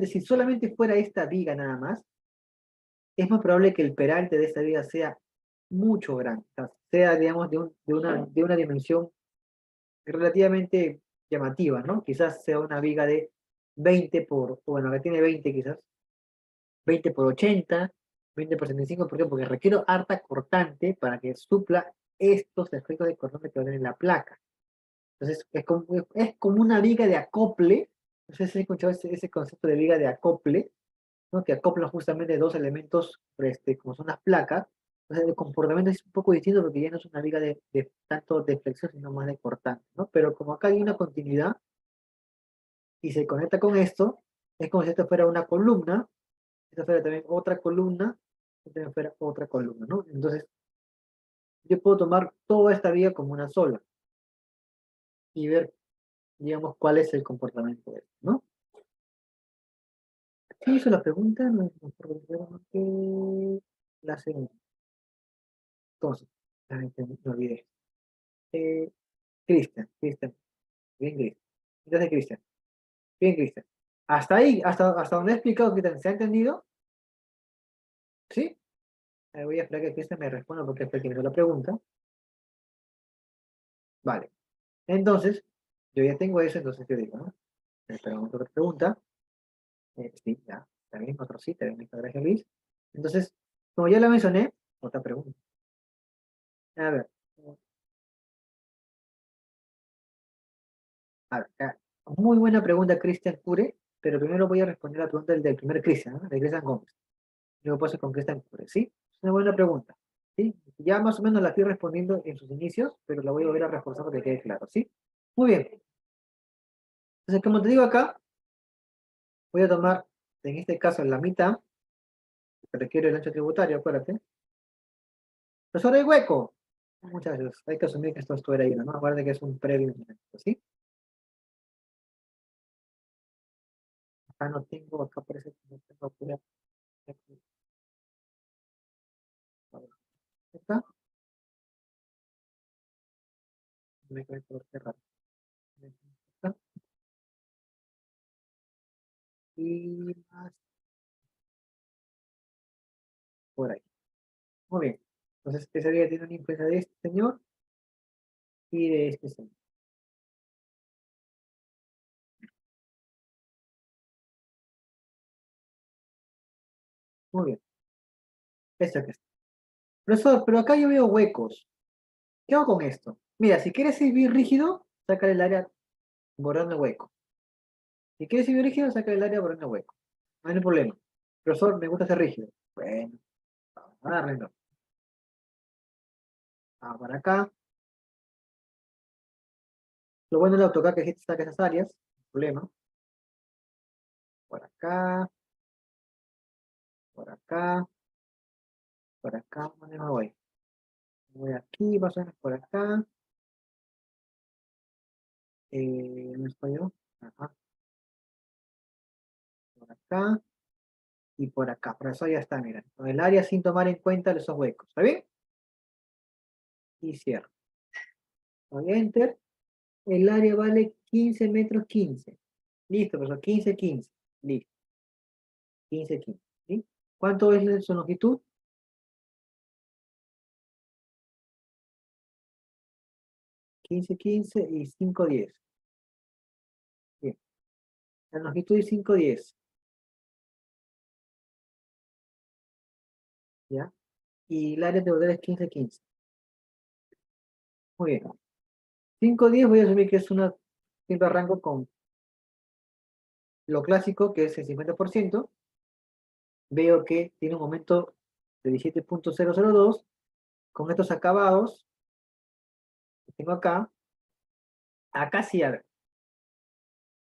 si solamente fuera esta viga nada más, es más probable que el peralte de esta viga sea mucho grande. O sea, digamos, de una dimensión relativamente llamativa, ¿no? Quizás sea una viga de 20 por, bueno, que tiene 20 quizás, 20 por 80, 20 por 75, ¿por qué? Porque requiero harta cortante para que supla estos efectos de cortante que van en la placa. Entonces, es como una viga de acople. No sé si has escuchado ese concepto de viga de acople. ¿no? Que acoplan justamente dos elementos, como son las placas. Entonces el comportamiento es un poco distinto porque ya no es una viga de tanto de flexión, sino más de cortante, ¿no? Pero como acá hay una continuidad y se conecta con esto, es como si esto fuera una columna, esta fuera también otra columna, esta también fuera otra columna, ¿no? Entonces yo puedo tomar toda esta viga como una sola y ver, digamos, cuál es el comportamiento de esto, ¿no? ¿Quién hizo la pregunta? No, no recuerdo que la segunda. Entonces, me olvidé. Eh, Cristian, bien Cristian. Entonces, Cristian, bien Cristian. Hasta ahí, hasta donde he explicado, Cristian, ¿se ha entendido? ¿Sí? Voy a esperar que Cristian me responda porque fue el que me hizo la pregunta. Vale. Entonces, yo ya tengo eso, entonces yo digo, ¿no? Esperamos otra pregunta. Sí, ya, está bien, otro sí, te muchas gracias, Luis. Entonces, como ya la mencioné, otra pregunta. A ver, muy buena pregunta, Cristian Cure, pero primero voy a responder la pregunta del primer Cristian, ¿no? De Cristian Gómez. Luego paso con Cristian Cure, ¿sí? Es una buena pregunta, ¿sí? Ya más o menos la fui respondiendo en sus inicios, pero la voy a volver a reforzar para que quede claro, ¿sí? Muy bien. Entonces, como te digo acá, voy a tomar, en este caso, la mitad, que requiere el ancho tributario, acuérdate. Profesor, hay hueco. Muchachos, hay que asumir que esto es tuera y ¿no? Acuérdate que es un previo, ¿sí? Acá no tengo, acá parece que no tengo pura. Acá, me quedé por cerrar. Acá, y más por ahí. Muy bien. Entonces, esa vía tiene una influencia de este señor y de este señor. Muy bien. Esto que está. Profesor, pero acá yo veo huecos. ¿Qué hago con esto? Mira, si quieres ir rígido, saca el área borrando el hueco. Si quieres ir rígido, saca el área borrando el hueco. No hay ningún problema. Profesor, me gusta ser rígido. Bueno, vamos a darle, ¿no? Vamos para acá. Lo bueno del AutoCAD es que saca esas áreas. No hay problema. Por acá, por acá, por acá. ¿Dónde me voy? Voy aquí, más o menos por acá. ¿Dónde estoy yo? Ajá, por acá y por acá. Por eso ya está, mira. Con el área sin tomar en cuenta esos huecos. ¿Está bien? Y cierro. Doy Enter. El área vale 15 metros 15. Listo, profesor. 15, 15. Listo. 15, 15. ¿Sí? ¿Cuánto es su longitud? 15, 15 y 5, 10. Bien. La longitud es 5, 10. ¿Ya? Y el área de border es 15, 15. Muy bien. 5, 10 voy a asumir que es una siempre rango con lo clásico, que es el 50%. Veo que tiene un momento de 17.002. Con estos acabados que tengo acá, acá sí, a ver,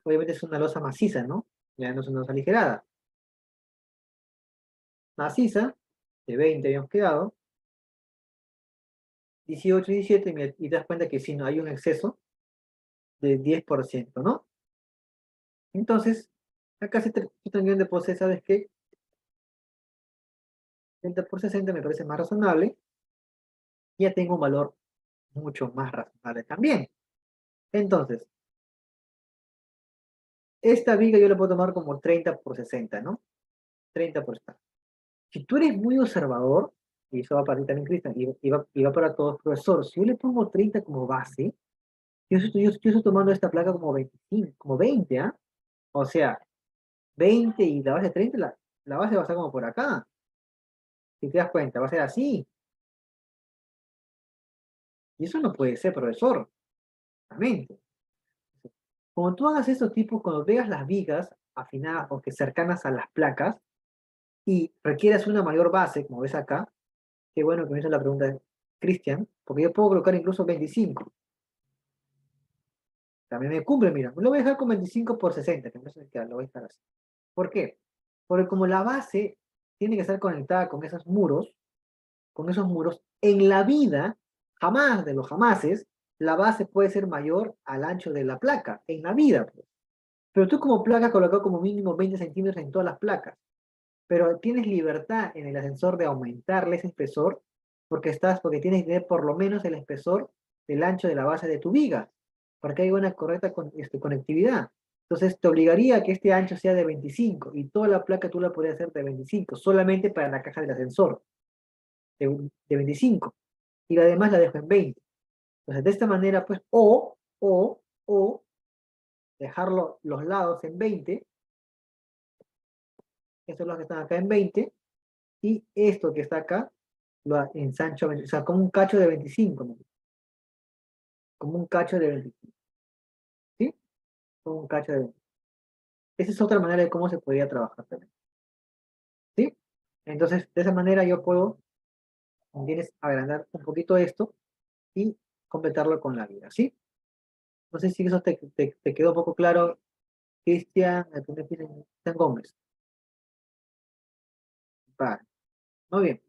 obviamente es una losa maciza, ¿no? Ya no es una losa aligerada. Maciza, de 20 habíamos quedado, 18 y 17, y te das cuenta que si no hay un exceso de 10%, ¿no? Entonces, acá se tendrían de poseer, ¿sabes qué? 30 por 60 me parece más razonable, ya tengo un valor mucho más razonable también. Entonces, esta viga yo la puedo tomar como 30 por 60, ¿no? 30 por 60. Si tú eres muy observador, y eso va para ti también, Cristian, y va para todos, profesor, si yo le pongo 30 como base, yo estoy tomando esta placa como 25, como 20, ¿ah? O sea, 20 y la base 30, la base va a estar como por acá. Si te das cuenta, va a ser así. Y eso no puede ser, profesor, realmente. Cuando tú hagas estos tipos, cuando veas las vigas afinadas o que cercanas a las placas, y requieres una mayor base, como ves acá, qué bueno que me hizo la pregunta Cristian, porque yo puedo colocar incluso 25. También me cumple, mira, lo voy a dejar con 25 por 60, que no sé qué, lo voy a dejar así. ¿Por qué? Porque como la base tiene que estar conectada con esos muros, en la vida, jamás de los jamases, la base puede ser mayor al ancho de la placa, en la vida, pues. Pero tú como placa has colocado como mínimo 20 centímetros en todas las placas, pero tienes libertad en el ascensor de aumentarle ese espesor, porque tienes que tener por lo menos el espesor del ancho de la base de tu viga, para que haya una correcta conectividad. Entonces te obligaría a que este ancho sea de 25 y toda la placa tú la podrías hacer de 25, solamente para la caja del ascensor, de 25, y la demás la dejo en 20. Entonces de esta manera, pues, o dejarlo los lados en 20, estos los que están acá en 20, y esto que está acá lo ensancho a 20, o sea, como un cacho de 25, ¿no? Como un cacho de 25, ¿sí? Como un cacho de 20. Esa es otra manera de cómo se podría trabajar también, ¿sí? Entonces, de esa manera yo puedo, tienes, agrandar un poquito esto y completarlo con la vida, ¿sí? No sé si eso te quedó un poco claro, Cristian, Cristian Gómez. Vale, muy bien.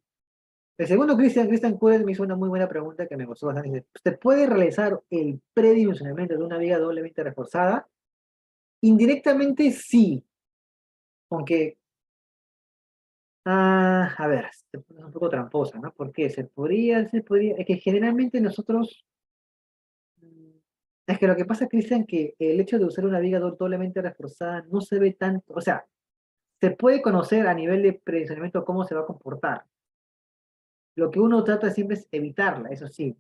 El segundo, Cristian Cures me hizo una muy buena pregunta que me gustó bastante. Dice, ¿usted puede realizar el predimensionamiento de una viga doblemente reforzada? Indirectamente sí, aunque, a ver, se pone un poco tramposa, ¿no? ¿Por qué? Es que generalmente nosotros, mm, es que lo que pasa, Cristian, que el hecho de usar una viga doblemente reforzada no se ve tanto, o sea, se puede conocer a nivel de predimensionamiento cómo se va a comportar. Lo que uno trata siempre es evitarla, eso sí.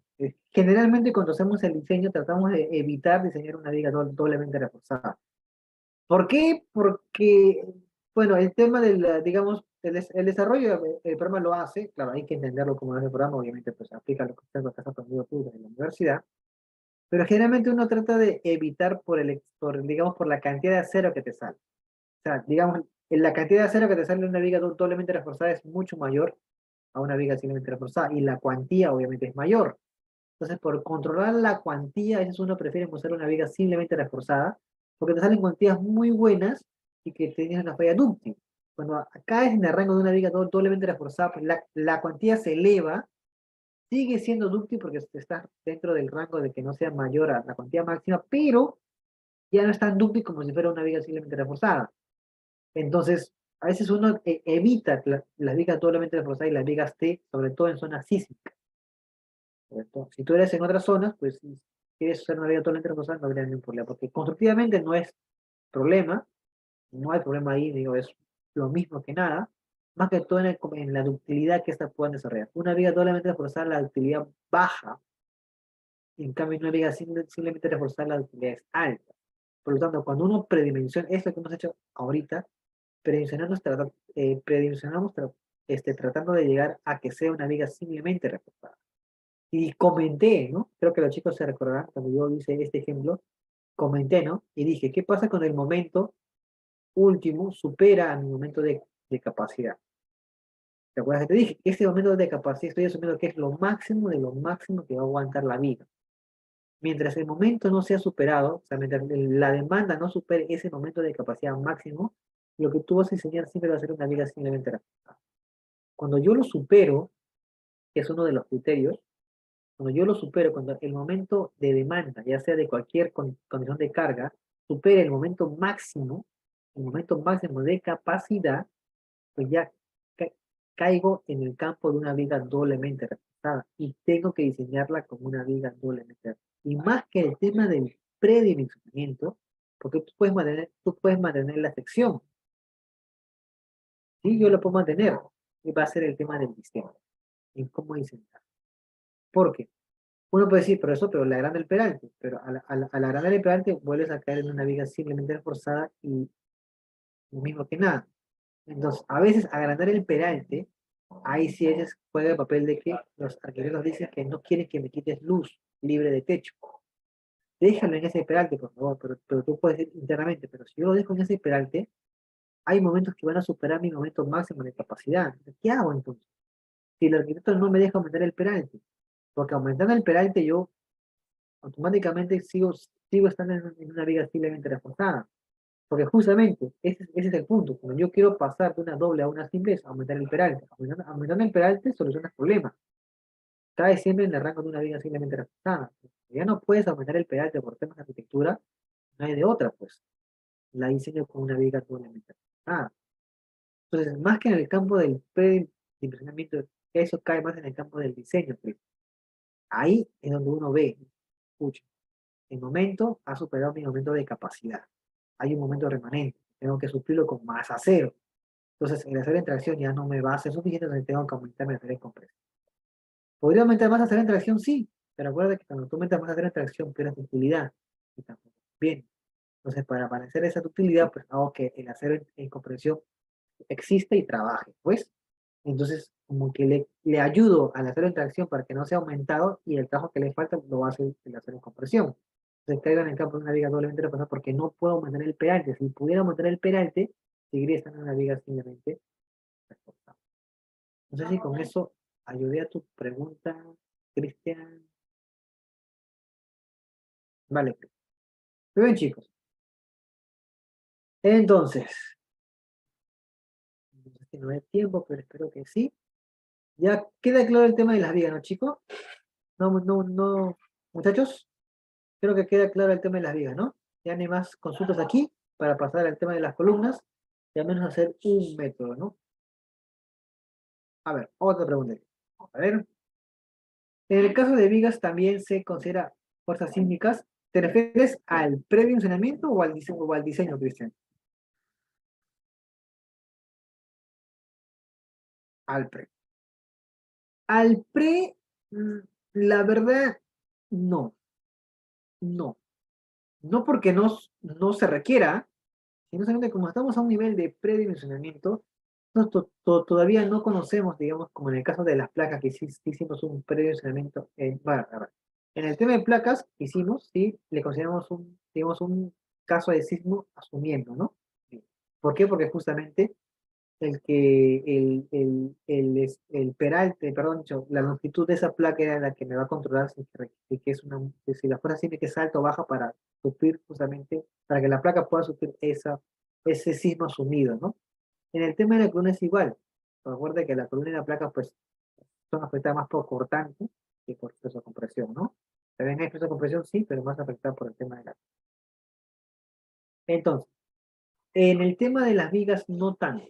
Generalmente cuando hacemos el diseño tratamos de evitar diseñar una viga doblemente reforzada. ¿Por qué? Porque, bueno, el tema del, digamos, el desarrollo del programa lo hace, claro, hay que entenderlo como es el programa, obviamente pues aplica lo que has aprendido tú en la universidad, pero generalmente uno trata de evitar digamos, por la cantidad de acero que te sale. O sea, digamos, la cantidad de acero que te sale en una viga doblemente reforzada es mucho mayor a una viga simplemente reforzada y la cuantía obviamente es mayor. Entonces, por controlar la cuantía, a veces uno prefiere usar una viga simplemente reforzada, porque te salen cuantías muy buenas y que tienes una falla dúctil. Cuando acá es en el rango de una viga doblemente reforzada, pues la cuantía se eleva, sigue siendo dúctil porque está dentro del rango de que no sea mayor a la cuantía máxima, pero ya no es tan dúctil como si fuera una viga simplemente reforzada. Entonces, a veces uno evita las vigas doblemente reforzadas y las vigas T, sobre todo en zonas sísmicas. ¿Correcto? Si tú eres en otras zonas, pues si quieres usar una viga totalmente reforzada, no habría ningún problema, porque constructivamente no es problema, no hay problema ahí, digo, es lo mismo que nada, más que todo en la ductilidad que esta puedan desarrollar. Una viga doblemente reforzada, la ductilidad baja, y en cambio una viga simplemente reforzada, la ductilidad es alta. Por lo tanto, cuando uno predimensiona, esto que hemos hecho ahorita, predimensionamos, predimensionamos tratando de llegar a que sea una viga simplemente reforzada. Y comenté, ¿no? Creo que los chicos se recordarán cuando yo hice este ejemplo, comenté, ¿no? Y dije, ¿qué pasa cuando el momento último supera a mi momento de capacidad? ¿Te acuerdas que te dije? Este momento de capacidad estoy asumiendo que es lo máximo de lo máximo que va a aguantar la vida. Mientras el momento no sea superado, o sea, mientras la demanda no supere ese momento de capacidad máximo, lo que tú vas a enseñar siempre va a ser una vida simplemente reforzada. Cuando yo lo supero, que es uno de los criterios, cuando yo lo supero, cuando el momento de demanda, ya sea de cualquier condición de carga, supere el momento máximo de capacidad, pues ya ca- caigo en el campo de una viga doblemente reforzada y tengo que diseñarla como una viga doblemente reforzada. Y más que el tema del predimensionamiento, porque tú puedes mantener la sección, ¿sí? Yo lo puedo mantener, y va a ser el tema del diseño, en cómo diseñar. ¿Por qué? Uno puede decir, pero le agranda el peralte, pero al agrandar el peralte vuelves a caer en una viga simplemente reforzada y lo mismo que nada. Entonces, a veces agrandar el peralte, ahí sí juega el papel de que los arquitectos dicen que no quieren que me quites luz libre de techo. Déjalo en ese peralte, por favor, pero tú puedes decir internamente, pero si yo lo dejo en ese peralte, hay momentos que van a superar mi momento máximo de capacidad. Entonces, ¿qué hago entonces? Si el arquitecto no me deja aumentar el peralte, porque aumentando el peralte yo automáticamente sigo estando en una viga simplemente reforzada. Porque justamente ese es el punto. Cuando yo quiero pasar de una doble a una simple, es aumentar el peralte. Aumentando el peralte soluciona el problema. Cae siempre en el rango de una viga simplemente reforzada. Ya no puedes aumentar el peralte por temas de arquitectura, no hay de otra, pues. La diseño con una viga doblemente reforzada. Entonces, más que en el campo del predimensionamiento, eso cae más en el campo del diseño, pues. Ahí es donde uno ve, escucha, el momento ha superado mi momento de capacidad. Hay un momento remanente, tengo que suplirlo con más acero. Entonces, el acero en tracción ya no me va a ser suficiente, entonces tengo que aumentar mi acero en compresión. ¿Podría aumentar más acero en tracción? Sí, pero acuérdate que cuando tú aumentas más acero en tracción, pierdes utilidad. Y tampoco bien. Entonces, para hacer esa utilidad, pues hago que el acero en compresión existe y trabaje, pues. Entonces, como que le ayudo al acero en tracción para que no sea aumentado y el trabajo que le falta lo va a hacer el acero en compresión. Entonces, caigo en el campo de una viga doblemente reforzada porque no puedo aumentar el peralte. Si pudiera aumentar el peralte, seguiría estando en una viga simplemente reforzada. No sé si con eso ayudé a tu pregunta, Cristian. Vale. Muy bien, chicos. Entonces, no sé si no hay tiempo, pero espero que sí. Ya queda claro el tema de las vigas, ¿no, chicos? No, no, no, muchachos. Creo que queda claro el tema de las vigas, ¿no? Ya no hay más consultas aquí para pasar al tema de las columnas y al menos hacer un método, ¿no? A ver, otra pregunta. A ver, en el caso de vigas también se considera fuerzas sísmicas. ¿Te refieres al predimensionamiento o al diseño, Cristian? Al pre. Al pre, mm, la verdad, no, no. No porque no se requiera, sino solamente como estamos a un nivel de predimensionamiento, todavía no conocemos, digamos, como en el caso de las placas, que sí hicimos un predimensionamiento. Bueno, a ver, en el tema de placas que hicimos, sí, le consideramos digamos, un caso de sismo asumiendo, ¿no? ¿Por qué? Porque justamente el que el peralte, perdón, la longitud de esa placa era la que me va a controlar si es si la fuerza tiene que es alta o baja para suplir justamente, para que la placa pueda suplir ese sismo asumido, ¿no? En el tema de la columna es igual. Recuerda que la columna y la placa pues son afectadas más por cortante que por peso de compresión, ¿no? También hay peso de compresión, sí, pero más afectada por el tema de la. Entonces, en el tema de las vigas, no tanto.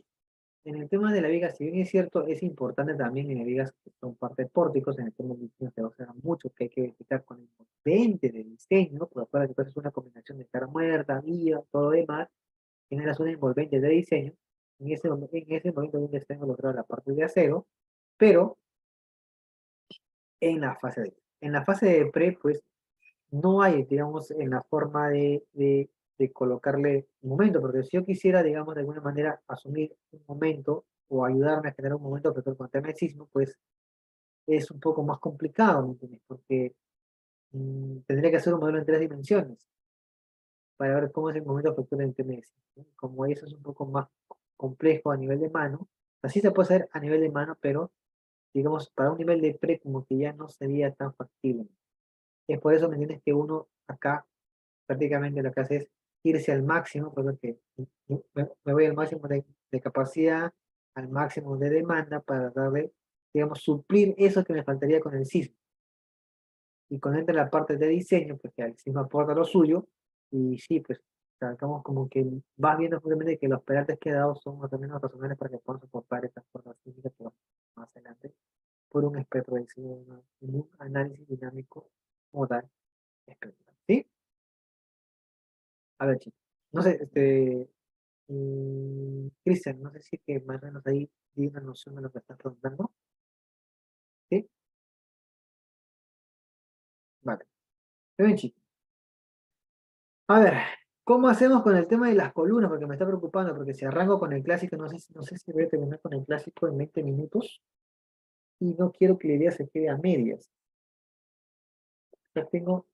En el tema de la viga, si bien es cierto, es importante también en las vigas que son parte de pórticos, en el tema de diseño se va a usar mucho, que hay que verificar con el envolvente de diseño, porque acuérdate que es una combinación de cara muerta, viga, todo lo demás, generas un envolvente de diseño, en ese momento donde está involucrada la parte de acero, pero en la fase en la fase de pre, pues no hay, digamos, en la forma de colocarle un momento, porque si yo quisiera, digamos, de alguna manera asumir un momento o ayudarme a generar un momento pero con el tema del sismo, pues es un poco más complicado, ¿me entiendes? Porque tendría que hacer un modelo en 3 dimensiones para ver cómo es el momento afectado en el tema del sismo, ¿no? Como eso es un poco más complejo a nivel de mano, así se puede hacer a nivel de mano, pero digamos, para un nivel de pre como que ya no sería tan factible. Es por eso, ¿me entiendes? Que uno acá prácticamente lo que hace es irse al máximo, por lo que me voy al máximo de capacidad, al máximo de demanda para darle, digamos, suplir eso que me faltaría con el sismo. Y con entra la parte de diseño, pues que el sismo aporta lo suyo, y sí, pues, sacamos como que vas viendo justamente que los peraltes que he dado son más o menos razonables para que puedan soportar estas fuerzas físicas que vamos más adelante por un espectro de diseño, un análisis dinámico modal espectral. ¿Sí? A ver, chicos. No sé, Cristian, no sé si que más o menos ahí di una noción de lo que estás preguntando. ¿Sí? Vale. Muy bien, chicos. A ver, ¿cómo hacemos con el tema de las columnas? Porque me está preocupando, porque si arranco con el clásico, no sé si voy a terminar con el clásico en 20 minutos y no quiero que la idea se quede a medias. Ya tengo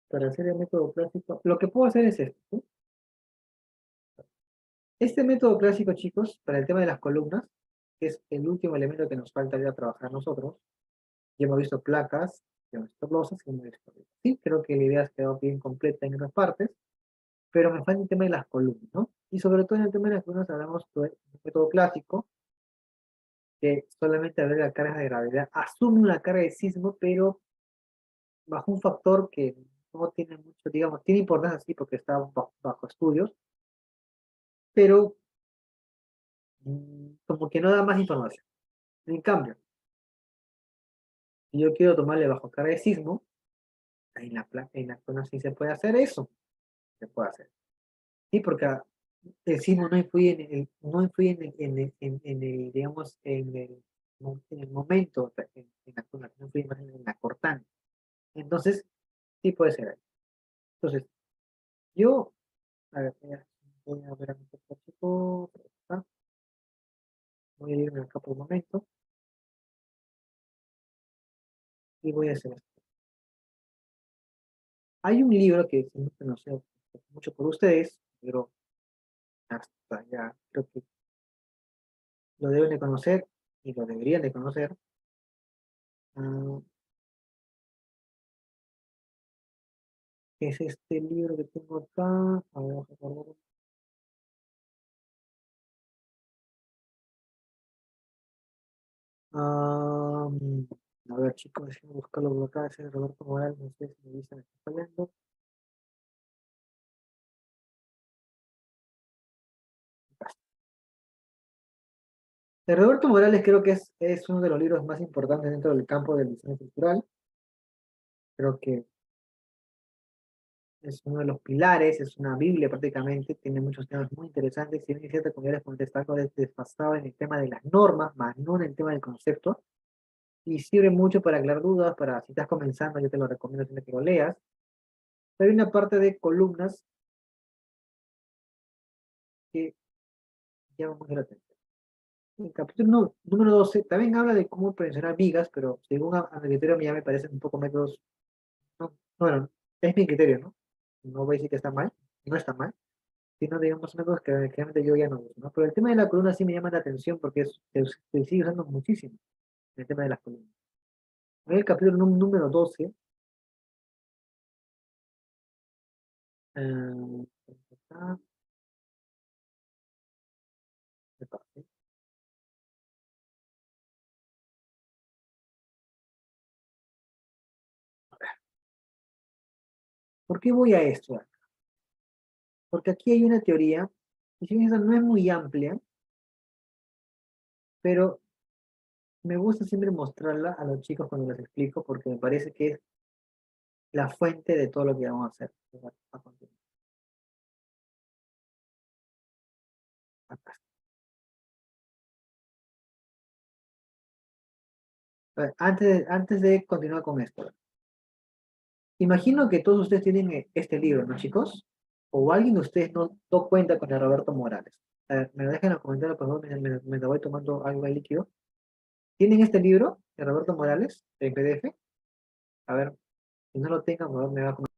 para hacer el método clásico. Lo que puedo hacer es esto, ¿sí? Este método clásico, chicos, para el tema de las columnas, que es el último elemento que nos falta ir a trabajar a nosotros. Ya hemos visto placas, ya hemos visto losas, y hemos visto... Sí, creo que la idea ha quedado bien completa en otras partes, pero me falta el tema de las columnas, ¿no? Y sobre todo en el tema de las columnas hablamos de un método clásico, que solamente agrega la carga de gravedad, asume una carga de sismo, pero bajo un factor que no tiene mucho, digamos, tiene importancia sí porque está bajo estudios, pero como que no da más información. En cambio, si yo quiero tomarle bajo carga de sismo, en la zona sí se puede hacer eso, se puede hacer. Sí, porque el sismo no influye no influye digamos, en el momento, en la zona, no influye más en la cortante. Entonces, sí puede ser ahí. Entonces, yo, a ver, voy a ver a mi chico, voy a irme acá por un momento y voy a hacer esto. Hay un libro que siempre no sé mucho por ustedes, pero hasta ya creo que lo deben de conocer y lo deberían de conocer. Ah, que es este libro que tengo acá. A ver, vamos a guardar. Ah, a ver, chicos, déjenme buscarlo por acá. Ese es Roberto Morales, no sé si me dicen que está fallando. De Roberto Morales creo que es uno de los libros más importantes dentro del campo del diseño cultural. Creo que es uno de los pilares, es una Biblia prácticamente, tiene muchos temas muy interesantes. Si bien es cierto, como ya les comenté, está algo desfasado en el tema de las normas, más no en el tema del concepto. Y sirve mucho para aclarar dudas, para si estás comenzando, yo te lo recomiendo siempre que lo leas. Hay una parte de columnas que llama mucho la atención. El capítulo número 12 también habla de cómo presionar vigas, pero según a mi criterio ya me parecen un poco métodos, no, bueno, es mi criterio, ¿no? No voy a decir que está mal, no está mal, sino digamos métodos que realmente yo ya no uso, ¿no? Pero el tema de la columna sí me llama la atención porque se sigue usando muchísimo el tema de las columnas. En el capítulo número 12, eh, ah, me parece. ¿Por qué voy a esto? Porque aquí hay una teoría, y si bien esa no es muy amplia, pero me gusta siempre mostrarla a los chicos cuando les explico, porque me parece que es la fuente de todo lo que vamos a hacer a continuación. Acá. A ver, antes de continuar con esto, imagino que todos ustedes tienen este libro, ¿no, chicos? O alguien de ustedes no cuenta con el Roberto Morales. A ver, me lo dejan en los comentarios, por favor, me lo voy tomando algo de líquido. ¿Tienen este libro de Roberto Morales en PDF? A ver, si no lo tengan, por favor, me va a comentar.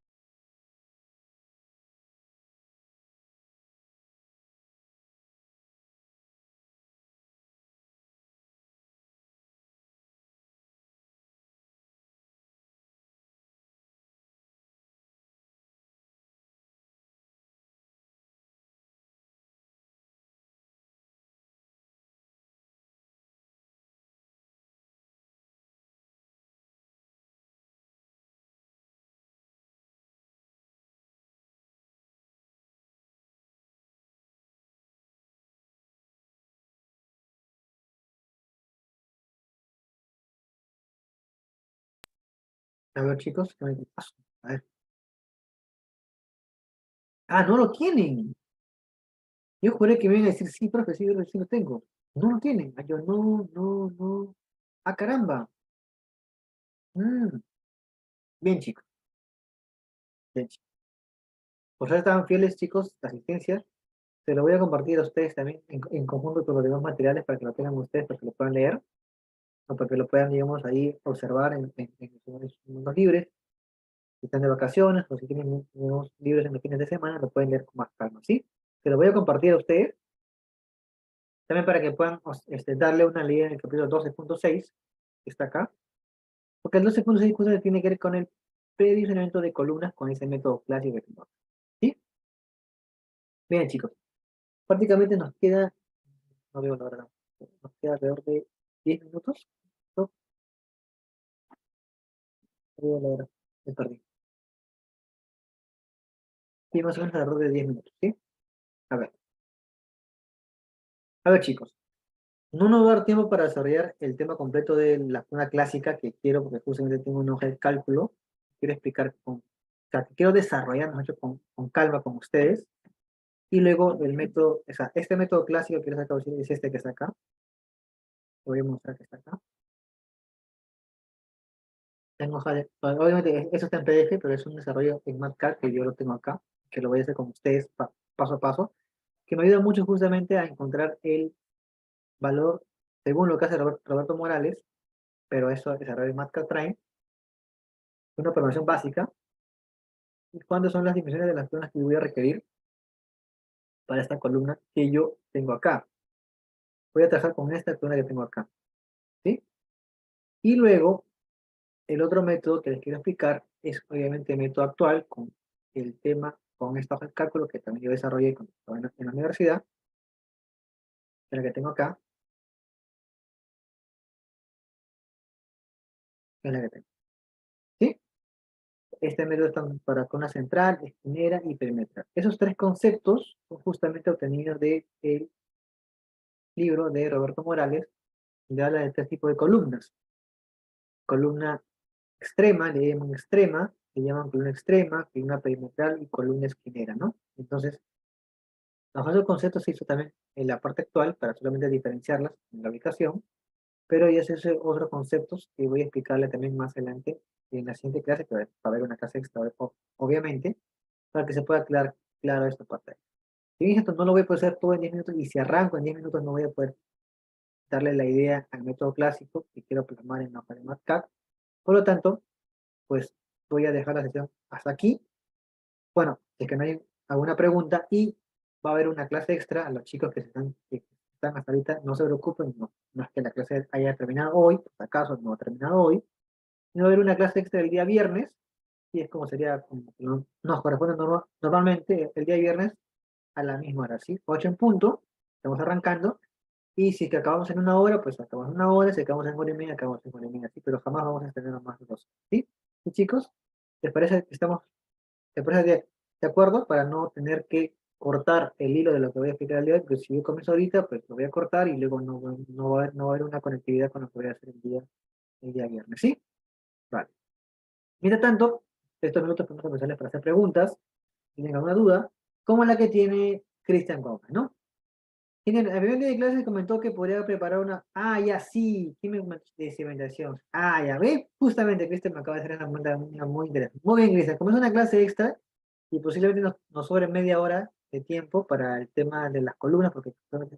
A ver, chicos, ¿qué me pasa? A ver. Ah, no lo tienen. Yo juré que me iban a decir, sí, profe, sí, sí lo tengo. No lo tienen. Ah, yo, no, no, no. Ah, caramba. Mm, bien, chicos. Bien, chicos. Por ser tan fieles, chicos, la asistencia, se lo voy a compartir a ustedes también en conjunto con los demás materiales para que lo tengan ustedes, para que lo puedan leer, o para que lo puedan, digamos, ahí observar en sus momentos libres. Si están de vacaciones o si tienen unos libros en los fines de semana, lo pueden leer con más calma, ¿sí? Se lo voy a compartir a ustedes. También para que puedan darle una leída en el capítulo 12.6, que está acá. Porque el 12.6 justamente tiene que ver con el predimensionamiento de columnas con ese método clásico que tenemos. ¿Sí? Bien, chicos. Prácticamente nos queda, no veo la verdad, nos queda alrededor de 10 minutos. ¿No? No veo la verdad, me perdí. Sí, más o menos alrededor de 10 minutos, ¿sí? A ver. A ver, chicos. No nos va a dar tiempo para desarrollar el tema completo de la fórmula clásica que quiero, porque justamente tengo una hoja de cálculo. Quiero explicar o sea, que quiero desarrollar, mejor dicho, con calma con ustedes. Y luego el método, o sea, este método clásico que les acabo de decir es este que está acá. Lo voy a mostrar que está acá. Tengo hoja de, obviamente eso está en PDF, pero es un desarrollo en MATLAB que yo lo tengo acá, que lo voy a hacer con ustedes paso a paso, que me ayuda mucho justamente a encontrar el valor según lo que hace Roberto Morales, pero eso desarrollo en MATLAB trae una programación básica y cuándo son las dimensiones de las columnas que voy a requerir para esta columna que yo tengo acá. Voy a trabajar con esta columna que tengo acá, ¿sí? Y luego el otro método que les quiero explicar es obviamente el método actual con el tema, con esta hoja de cálculo que también yo desarrollé en la universidad, que es la que tengo acá, que es la que tengo. ¿Sí? Este método está para columna central, esquinera y perimetral. Esos tres conceptos son justamente obtenidos del libro de Roberto Morales, donde habla de tres tipos de columnas. Columna extrema, le llaman extrema, le llaman columna extrema, columna perimetral y columna esquinera, ¿no? Entonces, bajo esos conceptos se hizo también en la parte actual para solamente diferenciarlas en la ubicación, pero ya se hizo otros conceptos que voy a explicarle también más adelante en la siguiente clase, que va a haber una clase extra, obviamente, para que se pueda aclarar claro esta parte. Si bien esto no lo voy a poder hacer todo en 10 minutos, y si arranco en 10 minutos no voy a poder darle la idea al método clásico que quiero plasmar en la hoja de MATLAB, por lo tanto, pues voy a dejar la sesión hasta aquí. Bueno, si es que no hay alguna pregunta y va a haber una clase extra a los chicos que están hasta ahorita, no se preocupen, no, no es que la clase haya terminado hoy, por si acaso no ha terminado hoy, sino va a haber una clase extra el día viernes, y es como sería, como que nos corresponde normalmente el día viernes a la misma hora, ¿sí? 8 en punto, estamos arrancando, y si que acabamos en una hora, pues acabamos en una hora, si acabamos en hora y media, acabamos en hora y media, ¿sí? Pero jamás vamos a tener más de dos, ¿sí? ¿Sí, chicos? ¿Les parece que estamos ¿te parece de acuerdo? Para no tener que cortar el hilo de lo que voy a explicar el día de hoy, porque si yo comienzo ahorita, pues lo voy a cortar y luego no va a haber una conectividad con lo que voy a hacer el día viernes, ¿sí? Vale. Mientras tanto, estos minutos podemos empezarles para hacer preguntas, si tienen alguna duda, como la que tiene Cristian Gómez, ¿no? Tienen, el primer día de clase comentó que podría preparar una. Ah, ya sí, ¿qué me de cimentación? Ah, ya ve, justamente Cristian me acaba de hacer una pregunta muy interesante. Muy bien, Cristian, como es una clase extra, y posiblemente nos sobre media hora de tiempo para el tema de las columnas, porque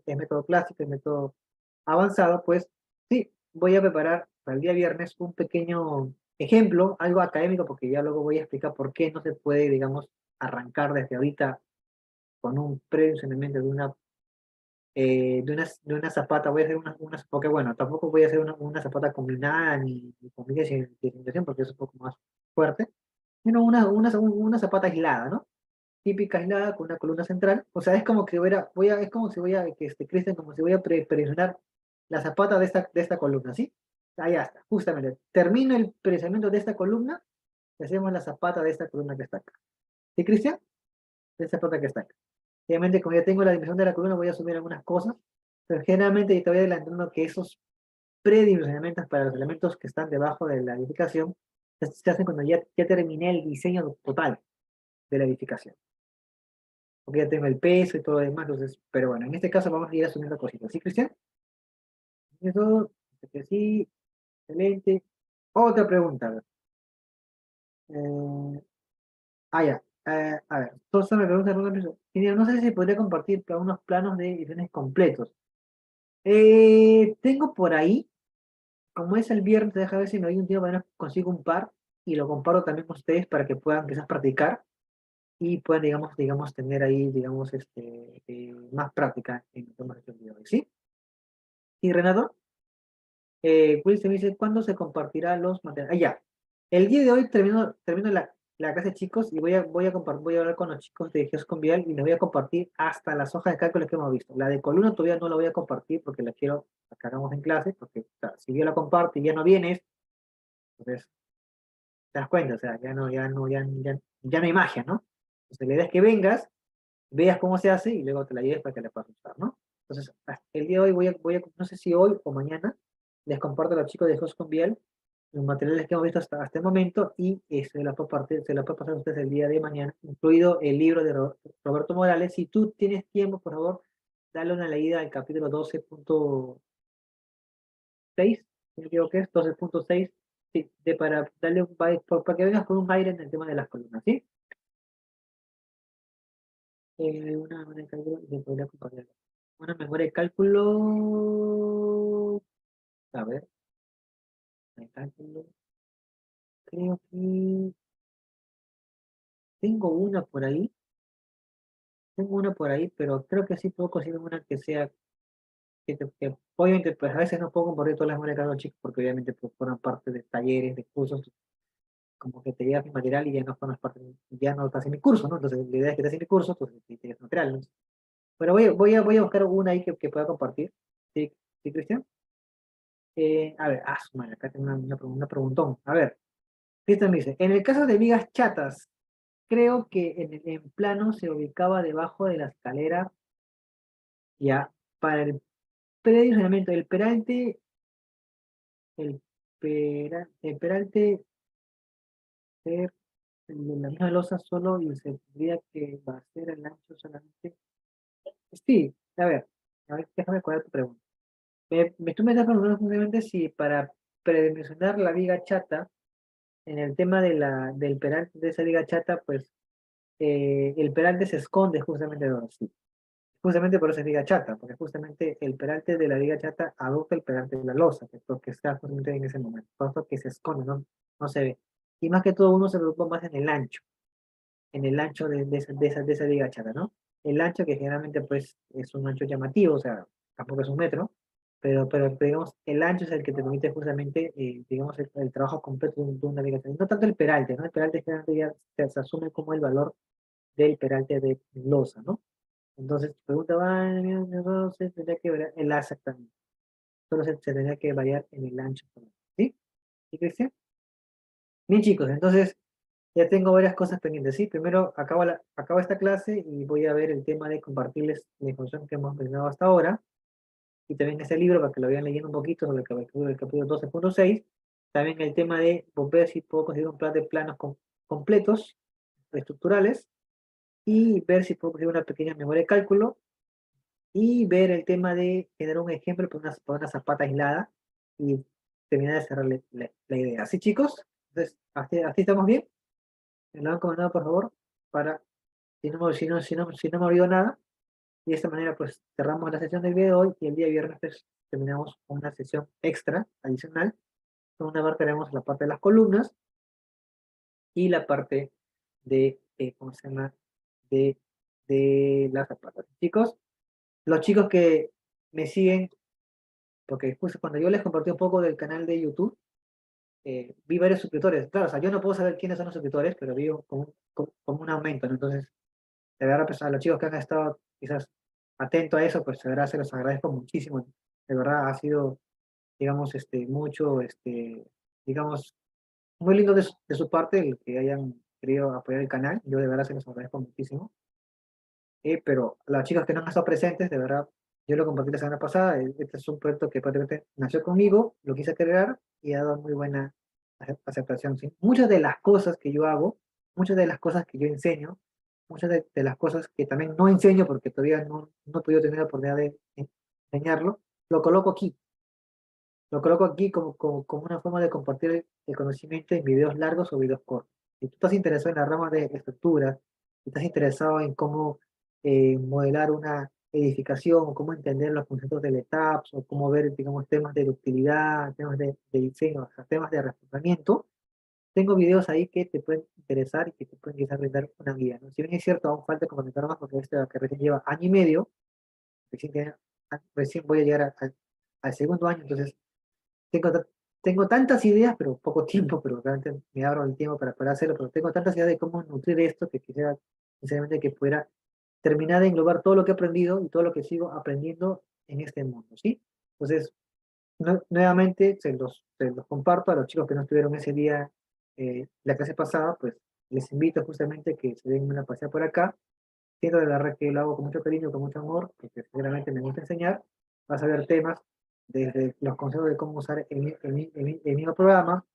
es método clásico, es método avanzado, pues sí, voy a preparar para el día viernes un pequeño ejemplo, algo académico, porque ya luego voy a explicar por qué no se puede, digamos, arrancar desde ahorita con un predimensionamiento de una zapata, voy a hacer porque bueno, tampoco voy a hacer una zapata combinada ni con miles de cimentación, porque es un poco más fuerte, sino una zapata aislada, ¿no? Típica aislada con una columna central. O sea, es como que es como si voy a, que Cristian, como si voy a presionar la zapata de esta columna, ¿sí? Ahí está, justamente. Termino el presionamiento de esta columna y hacemos la zapata de esta columna que está acá. ¿Sí, Cristian? De esta zapata que está acá. Obviamente, como ya tengo la dimensión de la columna, voy a asumir algunas cosas, pero generalmente te voy adelantando que esos predimensionamientos para los elementos que están debajo de la edificación se hacen cuando ya terminé el diseño total de la edificación, porque ya tengo el peso y todo lo demás, entonces, pero bueno, en este caso vamos a ir asumiendo cositas, ¿sí, Cristian? Eso, que sí, excelente. Otra pregunta, a ver. Eh, ya, a ver, entonces me pregunta, ingeniero, no sé si podría compartir unos planos de ediciones completos. Tengo por ahí, como es el viernes, déjame ver si me doy un tiempo para consigo un par y lo comparo también con ustedes para que puedan quizás practicar y puedan, digamos, tener ahí, digamos, más práctica en lo que hemos hecho el día de hoy, ¿sí? Sí, Renato. Wilson dice, ¿cuándo se compartirá los materiales? Ah, ya. El día de hoy termino la clase, chicos, y voy a hablar con los chicos de Geosconvial y les voy a compartir hasta las hojas de cálculo que hemos visto. La de columna todavía no la voy a compartir porque la quiero que hagamos en clase, porque o sea, si yo la comparto y ya no vienes, entonces te das cuenta, o sea, ya no hay magia, ¿no? Entonces la idea es que vengas, veas cómo se hace y luego te la lleves para que la puedas usar, ¿no? Entonces, hasta el día de hoy no sé si hoy o mañana, les comparto a los chicos de Geosconvial los materiales que hemos visto hasta el momento y se la puedo pasar a ustedes el día de mañana, incluido el libro de Roberto Morales. Si tú tienes tiempo, por favor, dale una leída al capítulo 12.6, si me equivoco, es 12.6, sí, para darle para que vengas con un aire en el tema de las columnas, ¿sí? Una memoria de cálculo, y podría compartir. Una memoria de cálculo, a ver, de cálculo, creo que tengo una por ahí. Tengo una por ahí, pero creo que sí puedo conseguir una que sea, que obviamente, pues a veces no puedo compartir todas las memorias de cada chicos, porque obviamente pues, forman parte de talleres, de cursos, como que te llevas mi material y ya no formas parte, ya no estás en mi curso, ¿no? Entonces la idea es que estás en mi curso, entonces te llevas material, ¿no? Pero voy a buscar una ahí que pueda compartir. ¿Sí, sí, Cristian? A ver, su madre, acá tengo una preguntón. A ver, Cristian me dice, en el caso de vigas chatas, creo que en plano se ubicaba debajo de la escalera, ya, para el predimensionamiento del peralte, el peralte ser el de la misma losa solo y se tendría que hacer el ancho solamente. Sí, a ver, déjame cuál tu pregunta. Tú me estás preguntando simplemente si para predimensionar la viga chata, en el tema del peralte de esa viga chata, pues el peralte se esconde justamente de sí. Justamente por eso es viga chata, porque justamente el peralte de la viga chata adopta el peralte de la losa, que es lo que está justamente en ese momento, por eso que se esconde, no se ve. Y más que todo uno se preocupa más en el ancho de esa viga chata, ¿no? El ancho que generalmente pues es un ancho llamativo, o sea, tampoco es un metro, pero digamos, el ancho es el que te permite justamente, digamos, el trabajo completo de una viga chata. No tanto el peralte, ¿no? El peralte generalmente ya se asume como el valor del peralte de losa, ¿no? Entonces, pregunta, no se tendría que variar el asa también. Solo se tendría que variar en el ancho. ¿Sí? ¿Sí, Cristian? Bien, chicos, entonces ya tengo varias cosas pendientes. Sí, primero acabo esta clase y voy a ver el tema de compartirles la información que hemos mencionado hasta ahora. Y también ese libro para que lo vayan leyendo un poquito sobre el capítulo 12.6. También el tema de ver si puedo conseguir un plan de planos completos, estructurales, y ver si puedo conseguir una pequeña memoria de cálculo y ver el tema de generar un ejemplo para una zapata aislada y terminar de cerrar la idea. ¿Sí, chicos? Entonces, así estamos bien. Me lo han comentado, por favor, para, si no me olvido nada. Y de esta manera, pues, cerramos la sesión del día de hoy y el día viernes, pues, terminamos una sesión extra, adicional. Por una parte haremos la parte de las columnas y la parte ¿cómo se llama? De, de las zapatas. Chicos, los chicos que me siguen porque justo cuando yo les compartí un poco del canal de YouTube, vi varios suscriptores. Claro, o sea, yo no puedo saber quiénes son los suscriptores, pero vi como un aumento, ¿no? Entonces, de verdad, pues a los chicos que han estado quizás atentos a eso, pues de verdad se los agradezco muchísimo. De verdad ha sido, digamos, mucho, digamos, muy lindo de su parte el que hayan querido apoyar el canal. Yo de verdad se los agradezco muchísimo. Pero las chicas que no han estado presentes, de verdad, yo lo compartí la semana pasada, este es un proyecto que prácticamente nació conmigo, lo quise crear y ha dado muy buena aceptación, ¿sí? Muchas de las cosas que yo hago, muchas de las cosas que yo enseño, muchas de las cosas que también no enseño porque todavía no he podido tener la oportunidad de enseñarlo, lo coloco aquí. Lo coloco aquí como una forma de compartir el conocimiento en videos largos o videos cortos. Si tú estás interesado en la rama de estructura, si estás interesado en cómo modelar una edificación, o cómo entender los conceptos del ETAPS, o cómo ver, digamos, temas de ductilidad, temas de diseño, o sea, temas de reforzamiento, tengo videos ahí que te pueden interesar y que te pueden quizás brindar una guía, ¿no? Si bien es cierto, aún falta comentar más porque este que recién lleva año y medio, recién voy a llegar al segundo año, entonces tengo, tengo tantas ideas, pero poco tiempo, pero realmente me abro el tiempo para poder hacerlo, pero tengo tantas ideas de cómo nutrir esto que quisiera, sinceramente, que pudiera terminar de englobar todo lo que he aprendido y todo lo que sigo aprendiendo en este mundo, ¿sí? Entonces, nuevamente se los comparto a los chicos que no estuvieron ese día, la clase pasada, pues les invito justamente que se den una pasea por acá. Siento de verdad que lo hago con mucho cariño, con mucho amor, porque sinceramente me gusta enseñar. Vas a ver temas desde los consejos de cómo usar el mismo programa,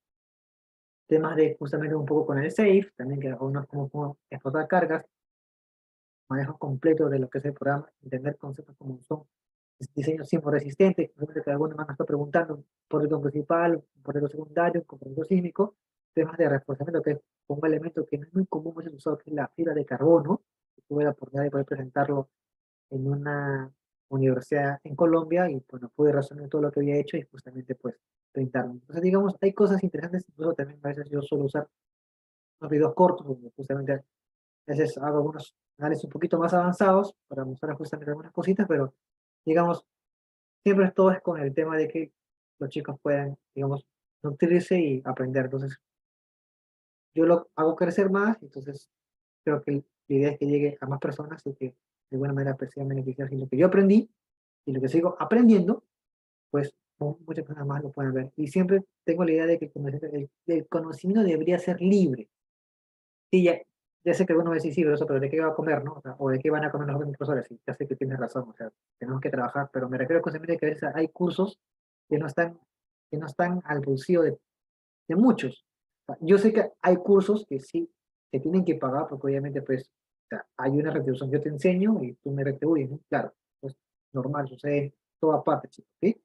temas de justamente un poco con el SAFE, también que algunos como explotar cargas, manejo completo de lo que es el programa, entender conceptos como son diseños resistentes, que alguno más me está preguntando, un proyecto principal, un proyecto secundario, un proyecto sísmico, temas de reforzamiento, que es un elemento que no es muy común, muchos usado, que es la fibra de carbono. Tuve la oportunidad de poder presentarlo en una universidad en Colombia y bueno, pude resumir todo lo que había hecho y justamente pues presentarlo. Entonces, digamos, hay cosas interesantes, incluso también a veces yo suelo usar unos videos cortos, donde justamente a veces hago algunos análisis un poquito más avanzados para mostrar justamente algunas cositas, pero digamos, siempre todo es con el tema de que los chicos puedan, digamos, nutrirse y aprender. Entonces, yo lo hago crecer más, entonces creo que la idea es que llegue a más personas y que de alguna manera perciban beneficiarse y lo que yo aprendí y lo que sigo aprendiendo, pues muchas personas más lo pueden ver. Y siempre tengo la idea de que el conocimiento debería ser libre. Sí, ya sé que algunos va a decir, sí, pero ¿de qué va a comer, no? O de qué van a comer los otros profesores. Sí, ya sé que tienes razón, o sea, tenemos que trabajar, pero me refiero al conocimiento de que a veces hay cursos que no están, que no están al bolsillo de muchos. O sea, yo sé que hay cursos que sí se tienen que pagar, porque obviamente, pues, o sea, hay una retribución. Yo te enseño y tú me retribuyes, ¿no? Claro, pues normal, sucede en toda parte, chicos, ¿sí?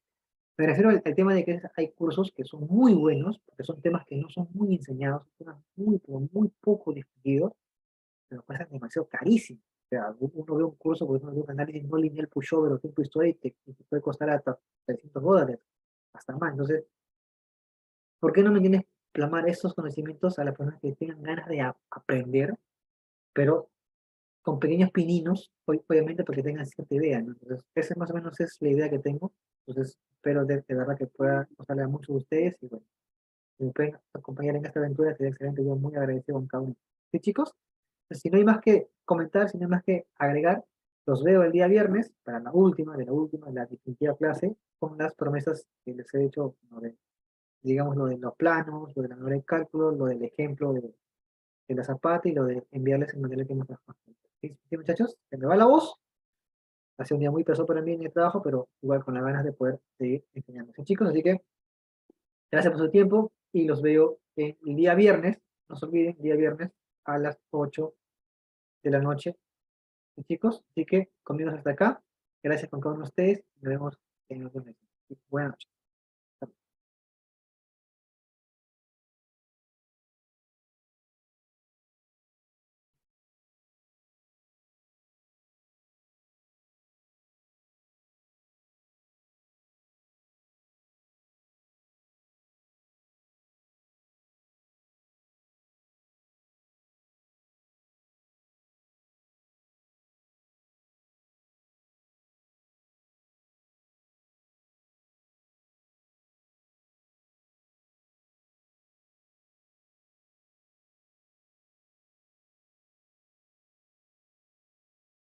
Me refiero al tema de que hay cursos que son muy buenos, porque son temas que no son muy enseñados, son temas muy, pero muy poco difundidos, pero cuestan demasiado carísimo. O sea, uno ve un curso, por ejemplo, de un análisis no lineal pushover o tiempo histórico y te puede costar hasta $300, hasta más. Entonces, ¿por qué no me tienes plasmar estos conocimientos a las personas que tengan ganas de aprender, pero con pequeños pininos, obviamente porque tengan cierta idea, ¿no? Entonces, esa más o menos es la idea que tengo. Entonces, espero de verdad que pueda gustarle a muchos de ustedes y bueno, si me pueden acompañar en esta aventura, sería excelente. Yo muy agradecido con cada uno. ¿Sí, chicos? Pues, si no hay más que comentar, si no hay más que agregar, los veo el día viernes para la la definitiva clase, con las promesas que les he hecho, ¿no? Digamos, lo de los planos, lo de la memoria de cálculo, lo del ejemplo de la zapata y lo de enviarles el material que hemos trabajado. ¿Sí, sí, muchachos? Se me va la voz. Ha sido un día muy pesado para mí en el trabajo, pero igual con las ganas de poder seguir enseñando. ¿Sí, chicos? Así que gracias por su tiempo y los veo el día viernes. No se olviden, día viernes a las 8 de la noche. ¿Sí, chicos? Así que conmigo hasta acá. Gracias con cada uno de ustedes. Nos vemos en otro mes. Buenas noches.